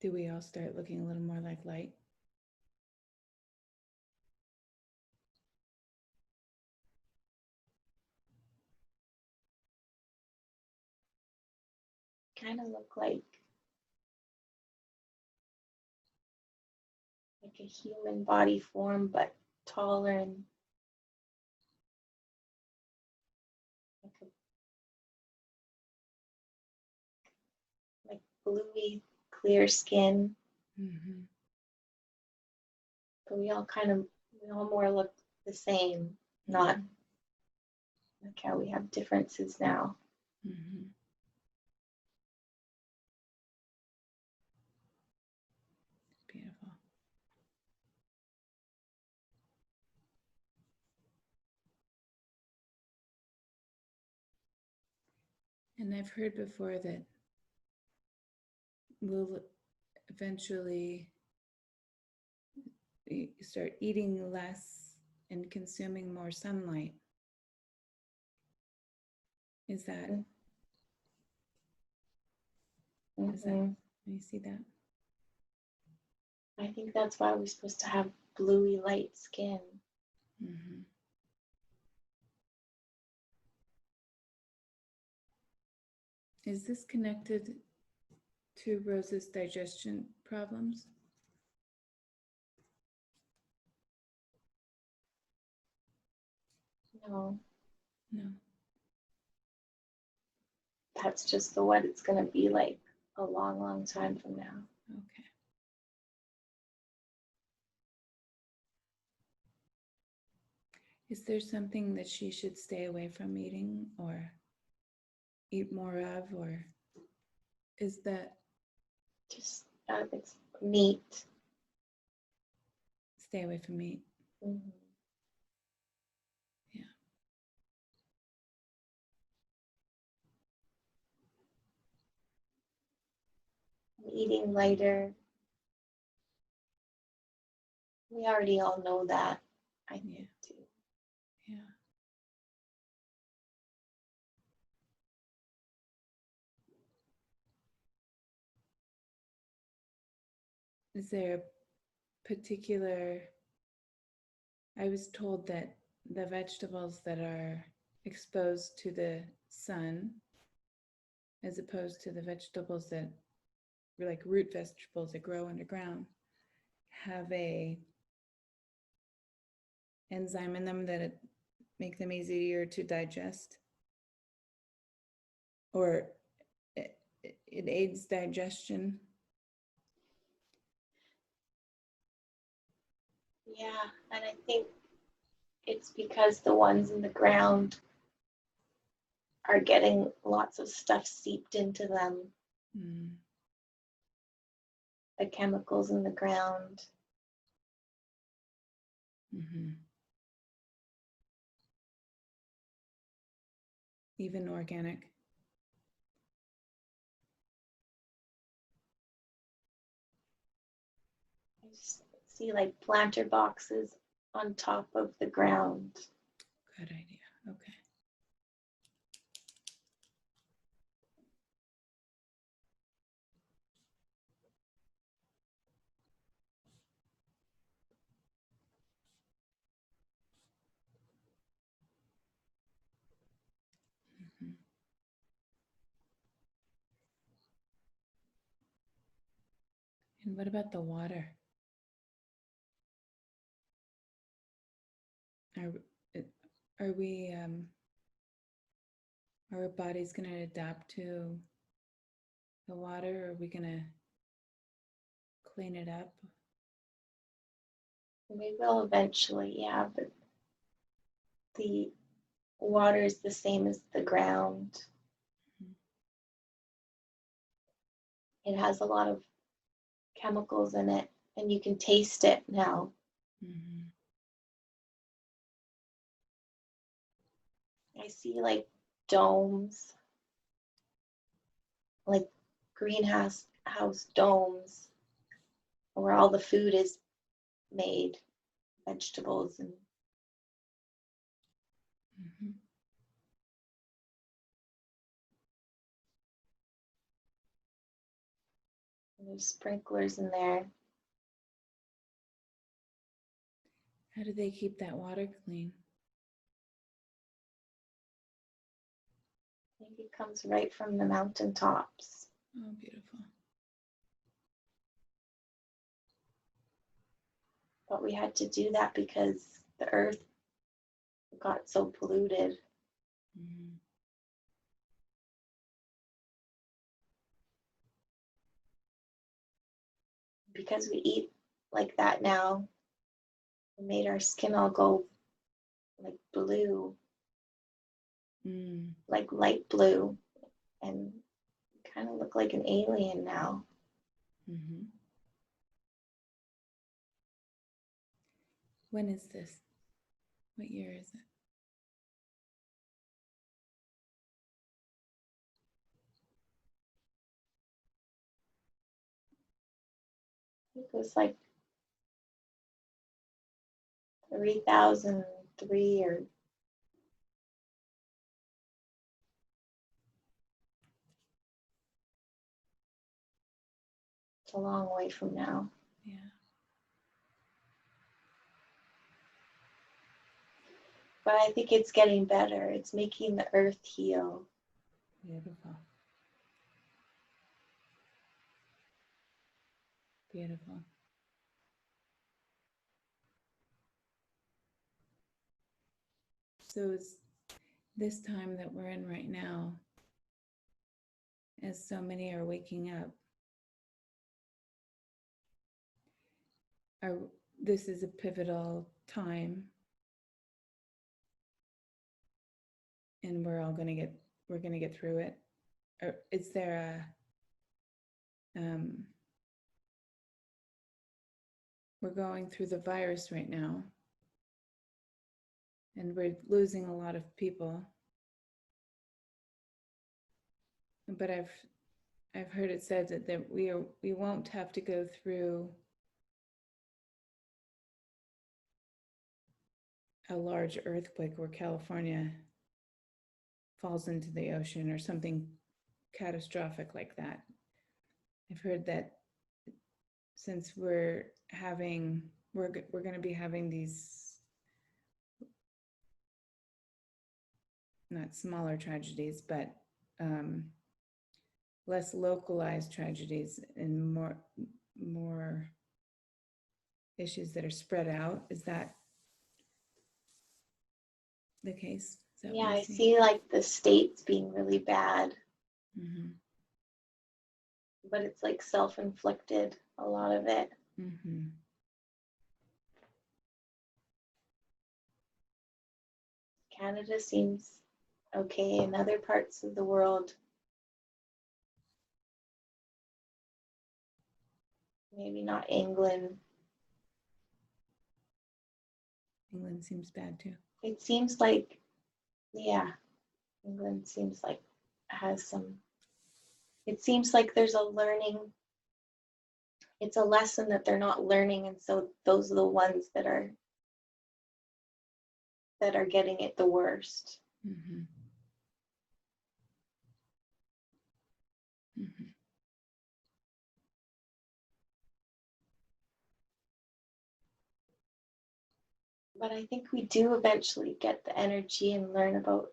Do we all start looking a little more like light? Kind of look like a human body form, but taller and like bluey, clear skin. Mm-hmm. But we all more look the same, not like how we have differences now. Mm-hmm. Beautiful. And I've heard before that we'll eventually start eating less and consuming more sunlight. Is that, Mm-hmm. you see that? I think that's why we're supposed to have bluey light skin. Mm-hmm. Is this connected to Rose's digestion problems? No, No. that's just what it's going to be like a long, long time from now. Okay. Is there something that she should stay away from eating or eat more of, or is that Just it's meat. stay away from meat? Mm-hmm. Yeah. eating lighter. We already all know that, I think, too. Yeah. Is there a particular, I was told that the vegetables that are exposed to the sun, as opposed to the vegetables that were like root vegetables that grow underground, have a enzyme in them that make them easier to digest, or it aids digestion. Yeah, and I think it's because the ones in the ground are getting lots of stuff seeped into them. The chemicals in the ground. Mm-hmm. Even organic. I just see like planter boxes on top of the ground. Good idea. Okay. Mm-hmm. And what about the water? Are we are our bodies going to adapt to the water? Are we going to clean it up? We will eventually, yeah, but the water is the same as the ground. It has a lot of chemicals in it, and you can taste it now. Mm-hmm. I see like domes, like greenhouse domes, where all the food is made, vegetables and Mm-hmm. there's sprinklers in there. How do they keep that water clean? I think it comes right from the mountaintops. Oh, beautiful. But we had to do that because the earth got so polluted. Mm-hmm. Because we eat like that now, it made our skin all go like blue, like light blue, and kind of look like an alien now. Mm-hmm. When is this? What year is it? It was like 3003 or it's a long way from now. Yeah. But I think it's getting better. It's making the earth heal. Beautiful. Beautiful. So it's this time that we're in right now, as so many are waking up, this is a pivotal time, and we're going to get through it. Or is there we're going through the virus right now, and we're losing a lot of people. But I've heard it said that we won't have to go through a large earthquake where California falls into the ocean or something catastrophic like that. I've heard that since we're going to be having these not smaller tragedies, but less localized tragedies and more issues that are spread out. Is that the case? Is that Yeah, what I you see like the states being really bad, Mm-hmm. but it's like self-inflicted, a lot of it. Mm-hmm. Canada seems okay in other parts of the world. Maybe not England. England seems bad too. It seems like, yeah, England seems like has some, it seems like there's a learning, it's a lesson that they're not learning, and so those are the ones that are getting it the worst. Mm-hmm. Mm-hmm. But I think we do eventually get the energy and learn about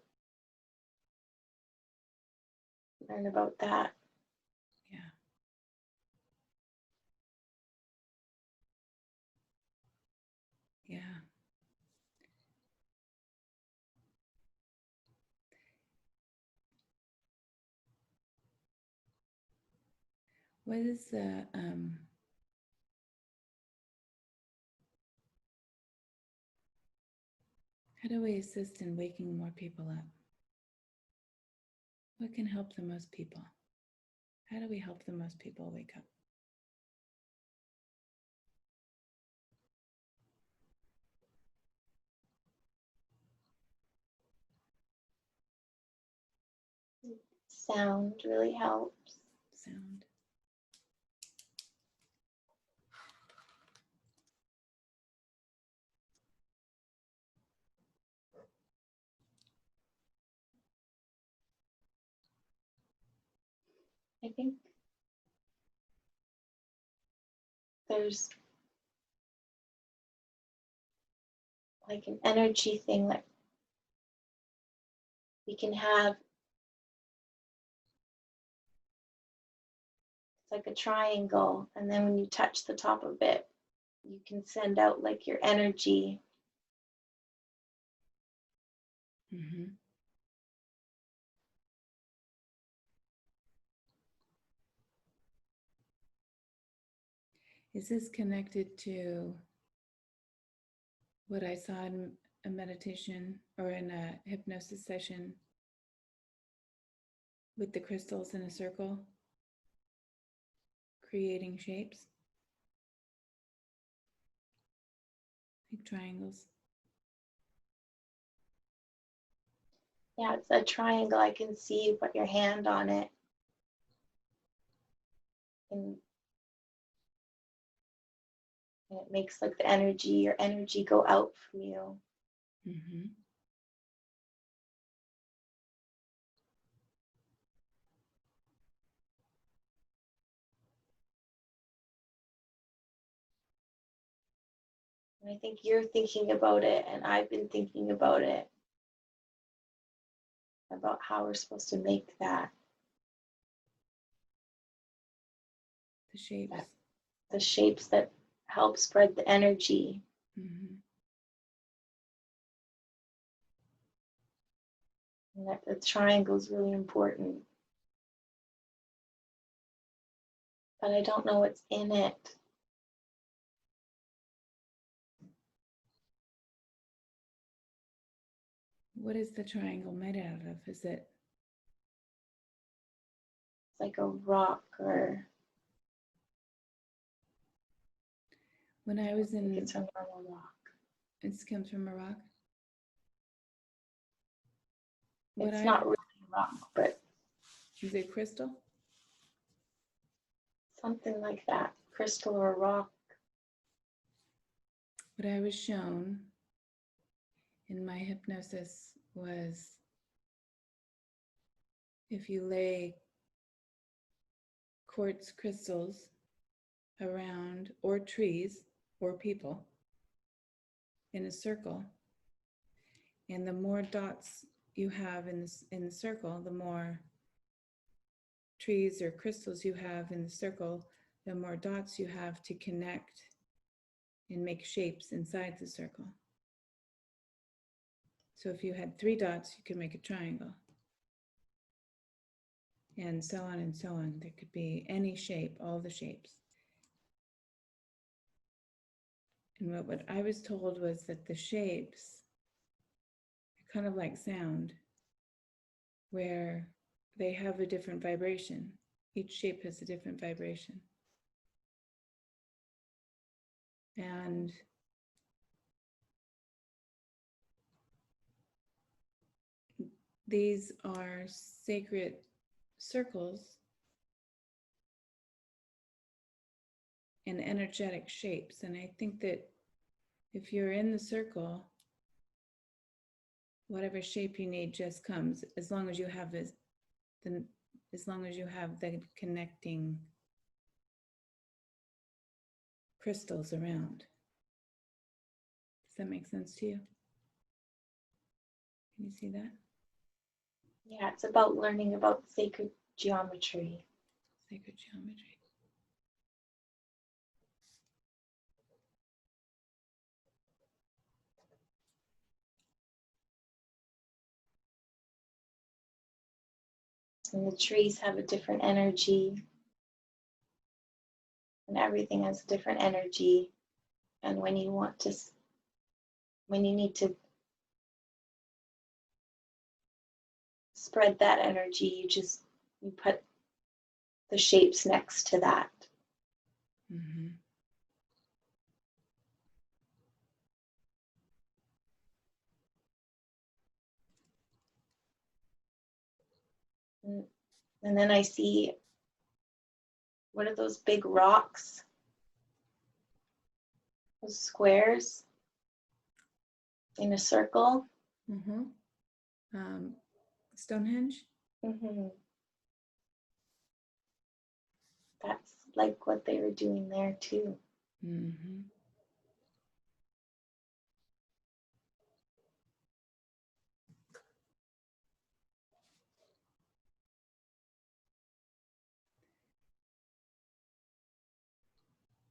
that. Yeah. Yeah. What is the how do we assist in waking more people up? What can help the most people? How do we help the most people wake up? Sound really helps. Sound. I think there's like an energy thing that we can have. It's like a triangle, and then when you touch the top of it, you can send out like your energy. Mm-hmm. Is this connected to what I saw in a meditation or in a hypnosis session with the crystals in a circle, creating shapes like triangles? Yeah, it's a triangle. I can see you put your hand on it. And it makes like your energy go out from you. Mm-hmm. And I think you're thinking about it, and I've been thinking about it, about how we're supposed to make that. The shapes. The shapes that help spread the energy. Mm-hmm. And that the triangle is really important. But I don't know what's in it. What is the triangle made out of? Is it It's like a rock, or when I was I think in it's a normal rock. it comes from Iraq? It's not really rock, but Is it crystal? Something like that, crystal or rock. What I was shown in my hypnosis was if you lay quartz crystals around, or trees, or people in a circle, and the more dots you have in the circle, the more trees or crystals you have in the circle, the more dots you have to connect and make shapes inside the circle. So if you had 3 dots, you could make a triangle. And so on and so on. There could be any shape, all the shapes. And what I was told was that the shapes are kind of like sound, where they have a different vibration. Each shape has a different vibration. And these are sacred circles and energetic shapes. And I think that if you're in the circle, whatever shape you need just comes, as long as you have the connecting crystals around. Does that make sense to you? Can you see that? Yeah, it's about learning about sacred geometry. Sacred geometry. And the trees have a different energy. And everything has a different energy. And when you need to spread that energy, you put the shapes next to that. Mm-hmm. And then I see, what are those big rocks? Those squares in a circle. Mm-hmm. Stonehenge? Mm-hmm. That's like what they were doing there too. Mm-hmm.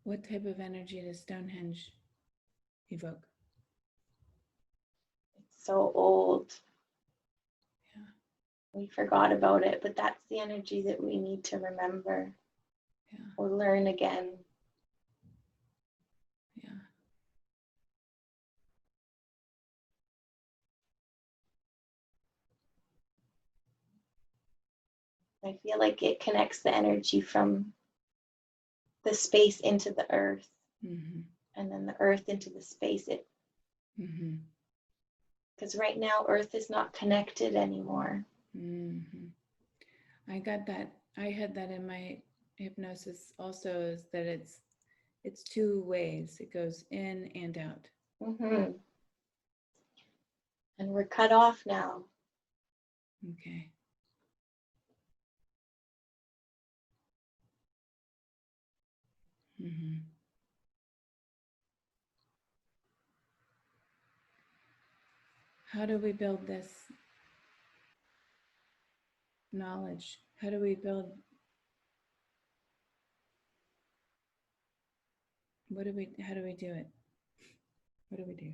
What type of energy does Stonehenge evoke? It's so old. Yeah. We forgot about it, but that's the energy that we need to remember. Yeah. Or learn again. Yeah. I feel like it connects the energy from the space into the earth, Mm-hmm. and then the earth into the space. Mm-hmm. Because right now, earth is not connected anymore. Mm-hmm. I got that. I had that in my hypnosis also, is that it's 2 ways. It goes in and out. Mm-hmm. And we're cut off now. Okay. Mm-hmm. How do we build this knowledge? How do we do it? How do we do?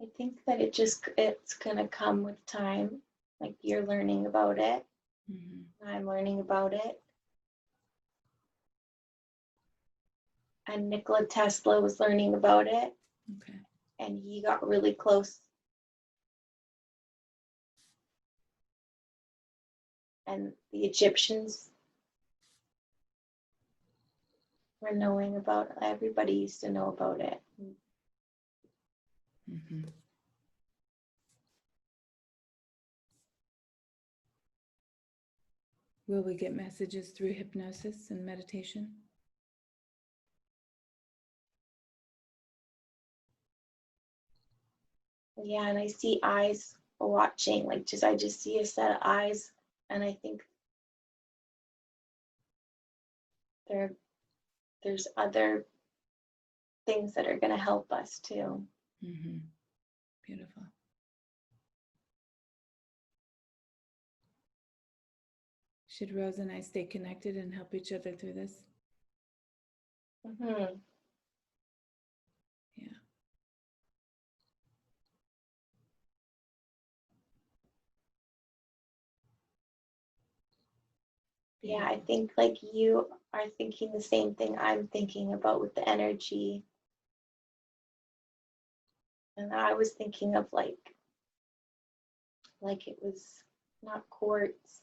I think that it's gonna come with time. Like, you're learning about it. Mm-hmm. I'm learning about it. And Nikola Tesla was learning about it. Okay. And he got really close. And the Egyptians were knowing about it. Everybody used to know about it. Mm-hmm. Will we get messages through hypnosis and meditation? Yeah, and I see eyes watching, like I just see a set of eyes, and I think there's other things that are going to help us too. Mm-hmm. Beautiful. Should Rose and I stay connected and help each other through this? Mm-hmm. Yeah. Yeah, I think like you are thinking the same thing I'm thinking about with the energy. And I was thinking of like it was not quartz,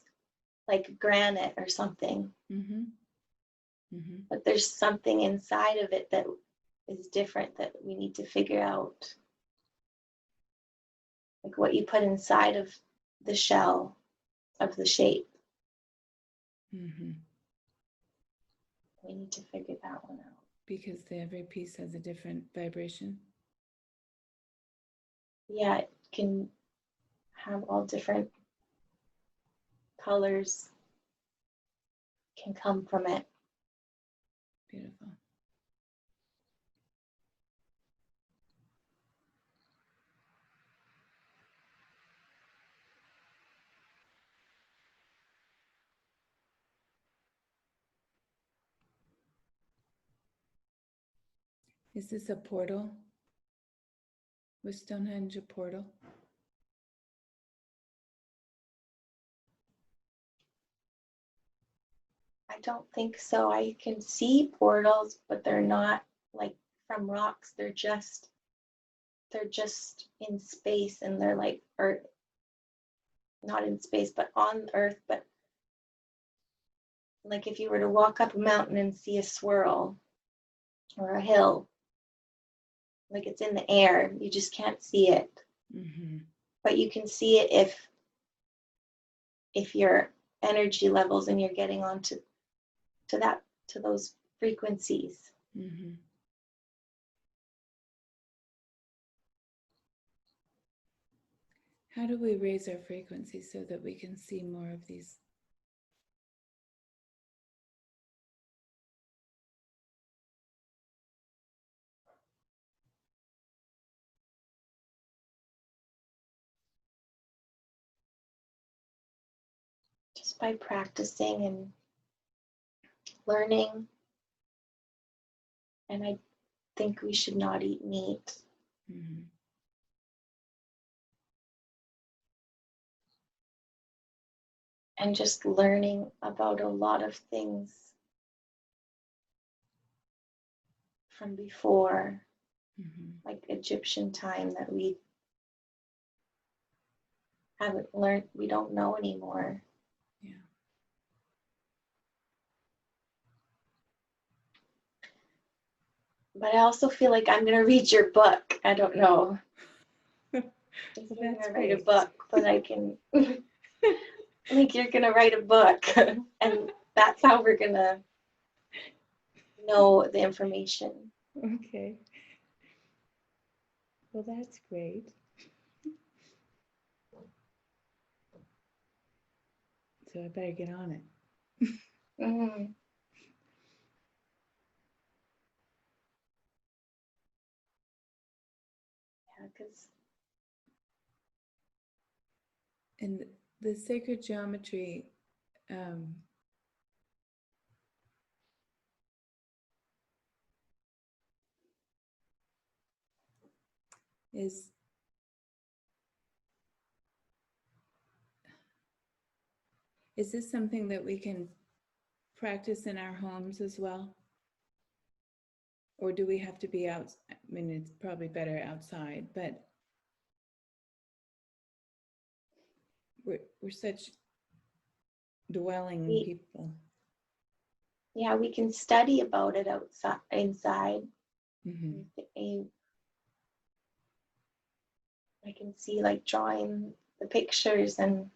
like granite or something. Mm-hmm. Mm-hmm. But there's something inside of it that is different that we need to figure out. Like what you put inside of the shell of the shape. Mm-hmm. We need to figure that one out. Because every piece has a different vibration. Yeah, it can have all different colors can come from it. Beautiful. Is this a portal? Was Stonehenge a portal? I don't think so. I can see portals, but they're not like from rocks. They're just in space, and they're like earth, not in space, but on earth. But like if you were to walk up a mountain and see a swirl or a hill, like it's in the air, you just can't see it. Mm-hmm. But you can see it if your energy levels and you're getting onto to those frequencies. Mm-hmm. How do we raise our frequency so that we can see more of these? Just by practicing and learning. And I think we should not eat meat. Mm-hmm. And just learning about a lot of things from before, Mm-hmm. like Egyptian time that we haven't learned, we don't know anymore. Yeah. But I also feel like I'm going to read your book. I don't know. I'm going That's to write a great. book, but I can, like you're going to write a book. And that's how we're going to know the information. Okay. Well, that's great. So I better get on it. Mm. Yeah, because And the sacred geometry um, is this something that we can practice in our homes as well? Or do we have to be out? I mean, it's probably better outside, but we're such dwelling people. yeah, we can study about it outside, inside. Mm-hmm. I can see like drawing the pictures and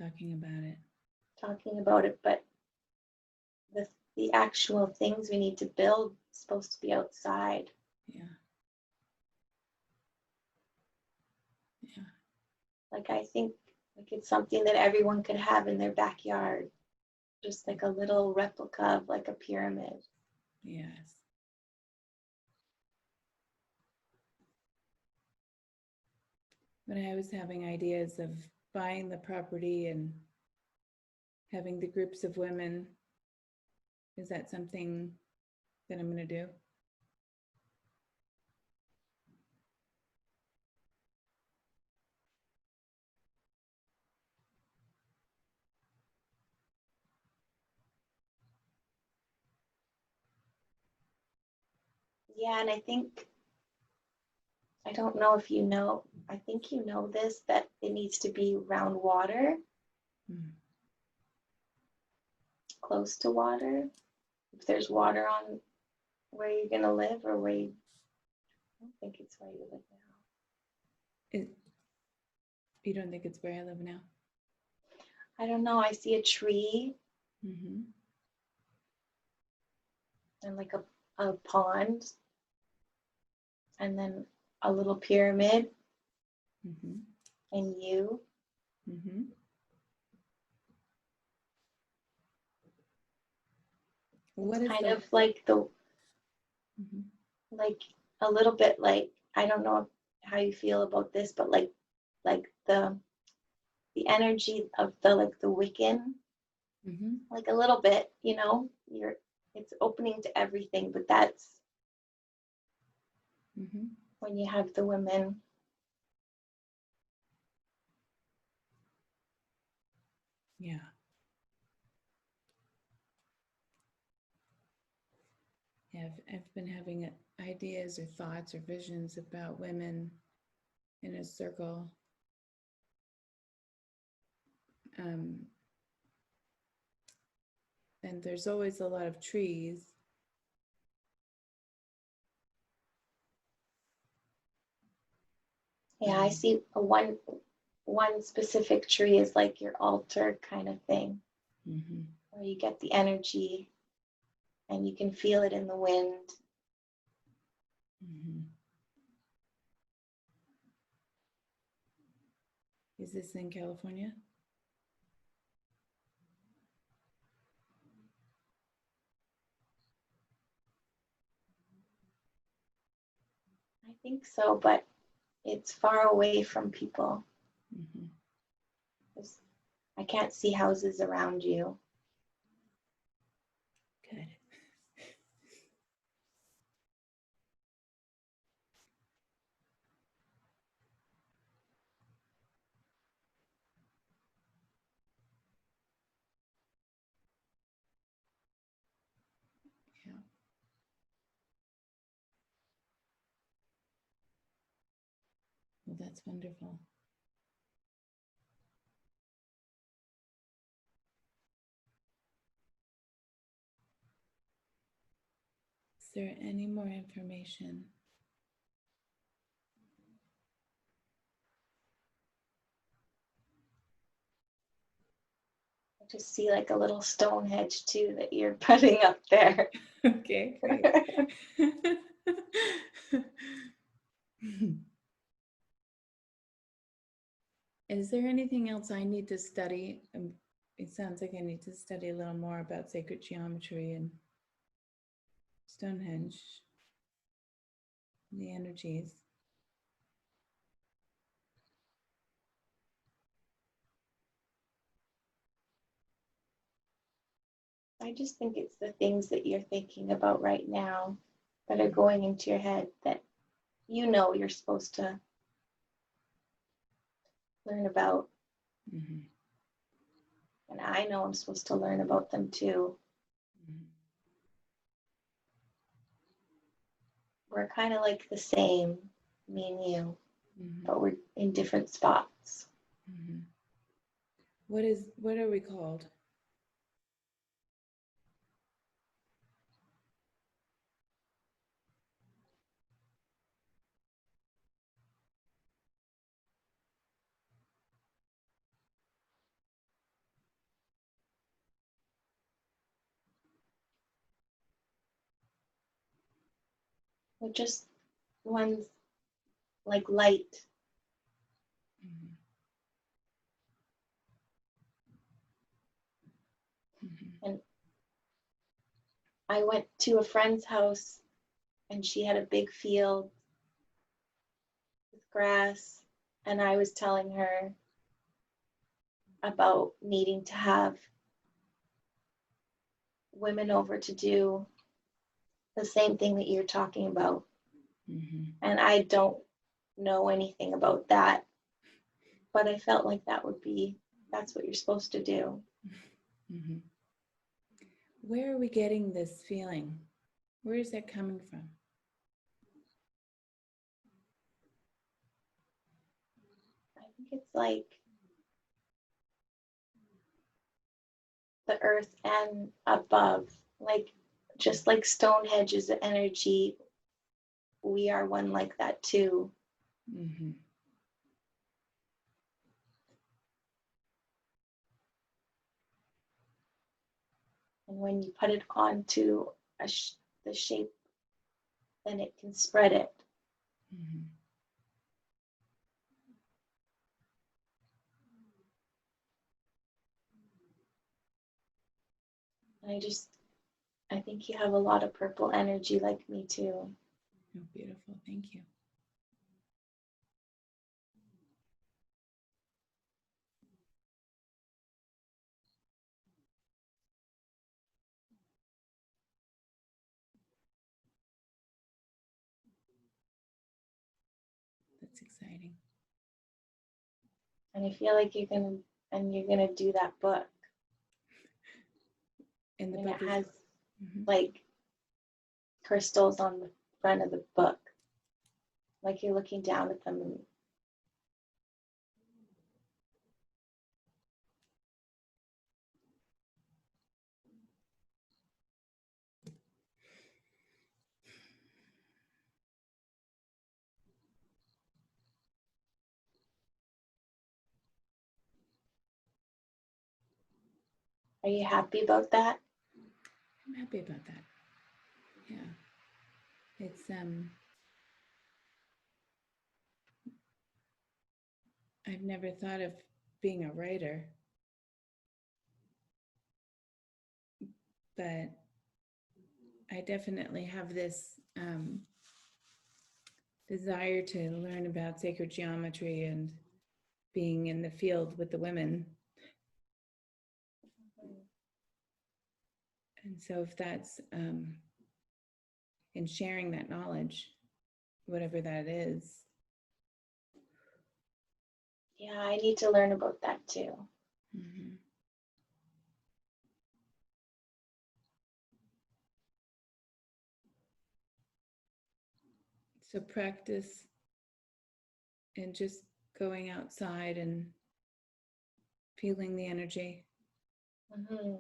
talking about it. But the actual things we need to build is supposed to be outside. Yeah. Yeah. Like, I think like it's something that everyone could have in their backyard, just like a little replica of like a pyramid. Yes. But I was having ideas of buying the property and having the groups of women. Is that something that I'm going to do? Yeah, and I don't know if you know, I think you know this, that it needs to be around water, close to water. If there's water on where you're going to live or I don't think it's where you live now. You don't think it's where I live now? I don't know. I see a tree and like a pond and then a little pyramid and you. What It's is kind the of like like a little bit like, I don't know how you feel about this, but like the energy of the Wiccan, like a little bit, it's opening to everything, but that's when you have the women. Yeah. Yeah, I've been having ideas or thoughts or visions about women in a circle. And there's always a lot of trees. Yeah, I see one specific tree is like your altar kind of thing, where you get the energy and you can feel it in the wind. Is this in California? I think so, but it's far away from people. I can't see houses around you. Good. Yeah. Well, that's wonderful. Is there any more information? I just see like a little Stonehenge too that you're putting up there. Okay, great. Is there anything else I need to study? It sounds like I need to study a little more about sacred geometry and Stonehenge, the energies. I just think it's the things that you're thinking about right now that are going into your head that you're supposed to learn about. And I know I'm supposed to learn about them too. We're kind of like the same, me and you, but we're in different spots. What are we called? Or just ones like light. Mhm. Mhm. And I went to a friend's house and she had a big field with grass. And I was telling her about needing to have women over to do the same thing that you're talking about. Mhm. And I don't know anything about that, but I felt like that's what you're supposed to do. Mhm. Where are we getting this feeling? Where is that coming from? I think it's like the earth and above, like just like Stonehenge is the energy, we are one like that too. Mhm. And when you put it onto the shape, then it can spread it. Mhm. And I think you have a lot of purple energy like me too. Oh, beautiful. Thank you. That's exciting. And I feel like you're gonna do that book. And the And it book is. has Mhm. like crystals on the front of the book. Like you're looking down at them. And are you happy about that? I'm happy about that. Yeah. It's I've never thought of being a writer, but I definitely have this desire to learn about sacred geometry and being in the field with the women. And so if that's in sharing that knowledge, whatever that is. Yeah, I need to learn about that too. Mhm. So practice and just going outside and feeling the energy. Mm-hmm.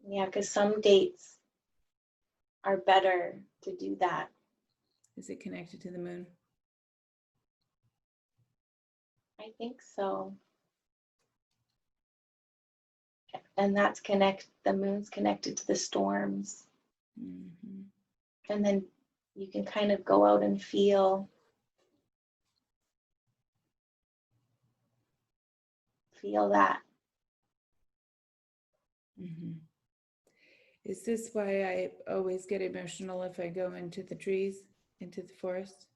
Yeah, because some dates are better to do that. Is it connected to the moon? I think so. And the moon's connected to the storms. Mm-hmm. And then you can kind of go out and feel that. Mm-hmm. Is this why I always get emotional if I go into the trees, into the forest?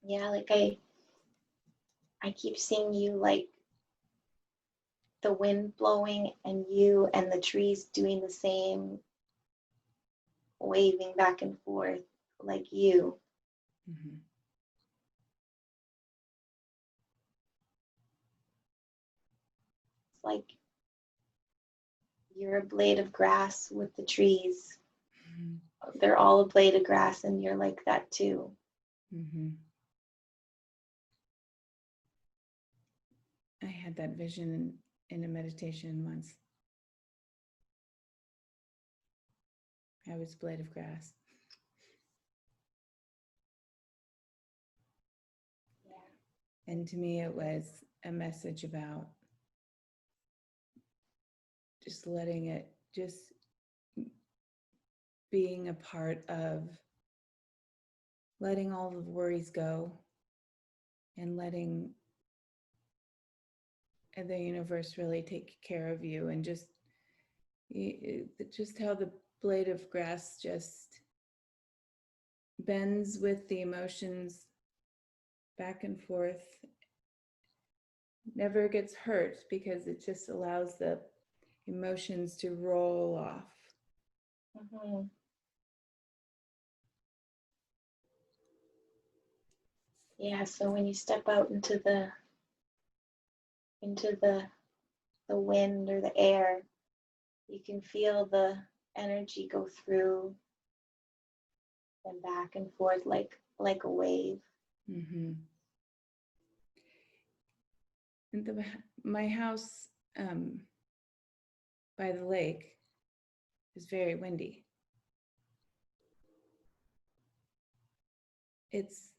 Yeah, like I keep seeing you like the wind blowing and you and the trees doing the same, waving back and forth like you. Mm-hmm. It's like you're a blade of grass with the trees. Mm-hmm. They're all a blade of grass and you're like that too. Mm-hmm. I had that vision in a meditation once. I was a blade of grass. Yeah. And to me, it was a message about just letting it just being a part of letting all the worries go and letting the universe really take care of you, and just how the blade of grass just bends with the emotions back and forth, never gets hurt because it just allows the emotions to roll off. Mm-hmm. Yeah, so when you step out into the wind or the air, you can feel the energy go through and back and forth like a wave. Mm-hmm. And my house by the lake is very windy. It's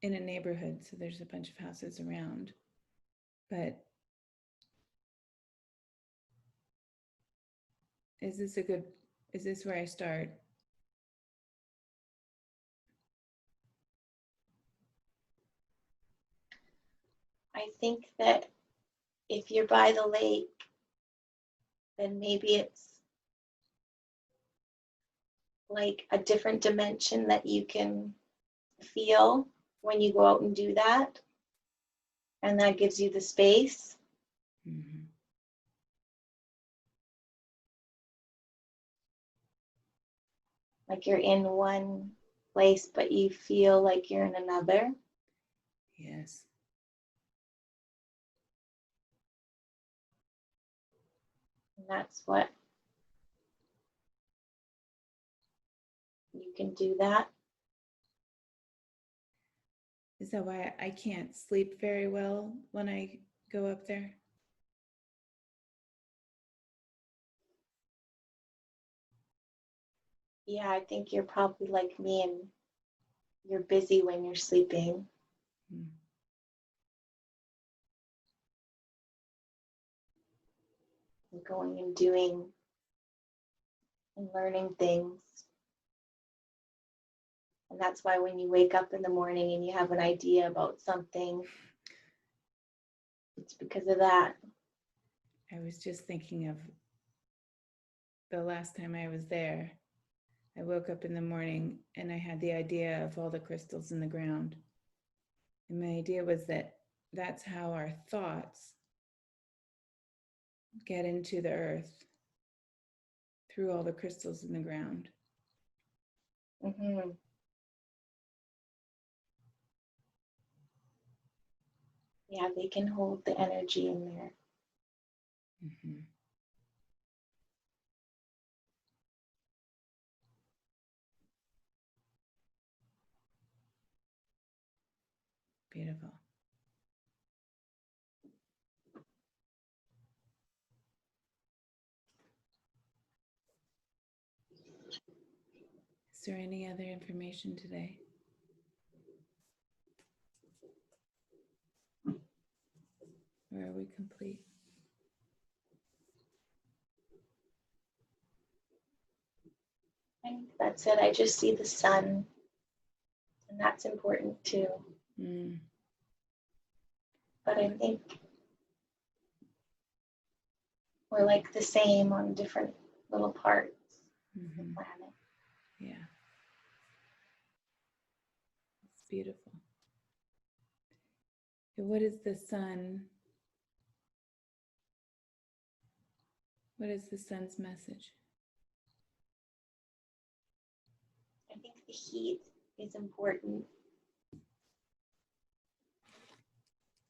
in a neighborhood, so there's a bunch of houses around, but is this where I start? I think that if you're by the lake, then maybe it's like a different dimension that you can feel when you go out and do that. And that gives you the space. Mm-hmm. Like you're in one place, but you feel like you're in another. Yes. And that's what you can do that. Is that why I can't sleep very well when I go up there? Yeah, I think you're probably like me and you're busy when you're sleeping. Mm. And going and doing and learning things. And that's why when you wake up in the morning and you have an idea about something, it's because of that. I was just thinking of the last time I was there. I woke up in the morning and I had the idea of all the crystals in the ground. And my idea was that that's how our thoughts get into the earth, through all the crystals in the ground. Mm-hmm. Yeah, they can hold the energy in there. Mm-hmm. Beautiful. Is there any other information today? Or are we complete? I think that's it. I just see the sun, and that's important too. Mm. But I think we're like the same on different little parts of the Mm-hmm. planet. Yeah. It's beautiful. So what is the sun? What is the sun's message? I think the heat is important.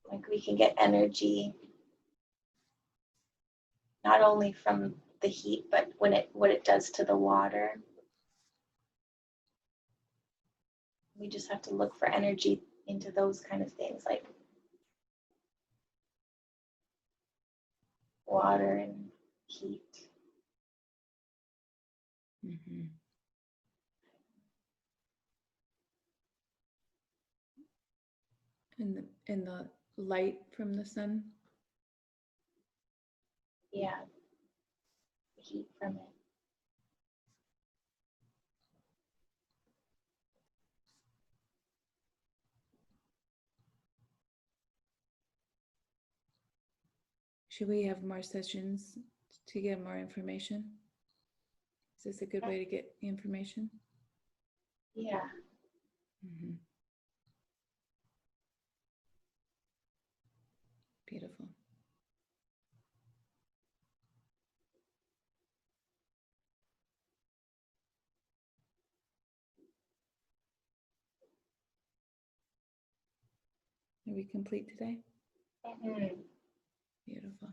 Like we can get energy not only from the heat, but what it does to the water. We just have to look for energy into those kind of things, like water and heat. Mm-hmm. And the light from the sun? Yeah. heat from it. Should we have more sessions to get more information? Is this a good way to get information? Yeah. Mhm. Beautiful. Are we complete today? Mhm. Beautiful.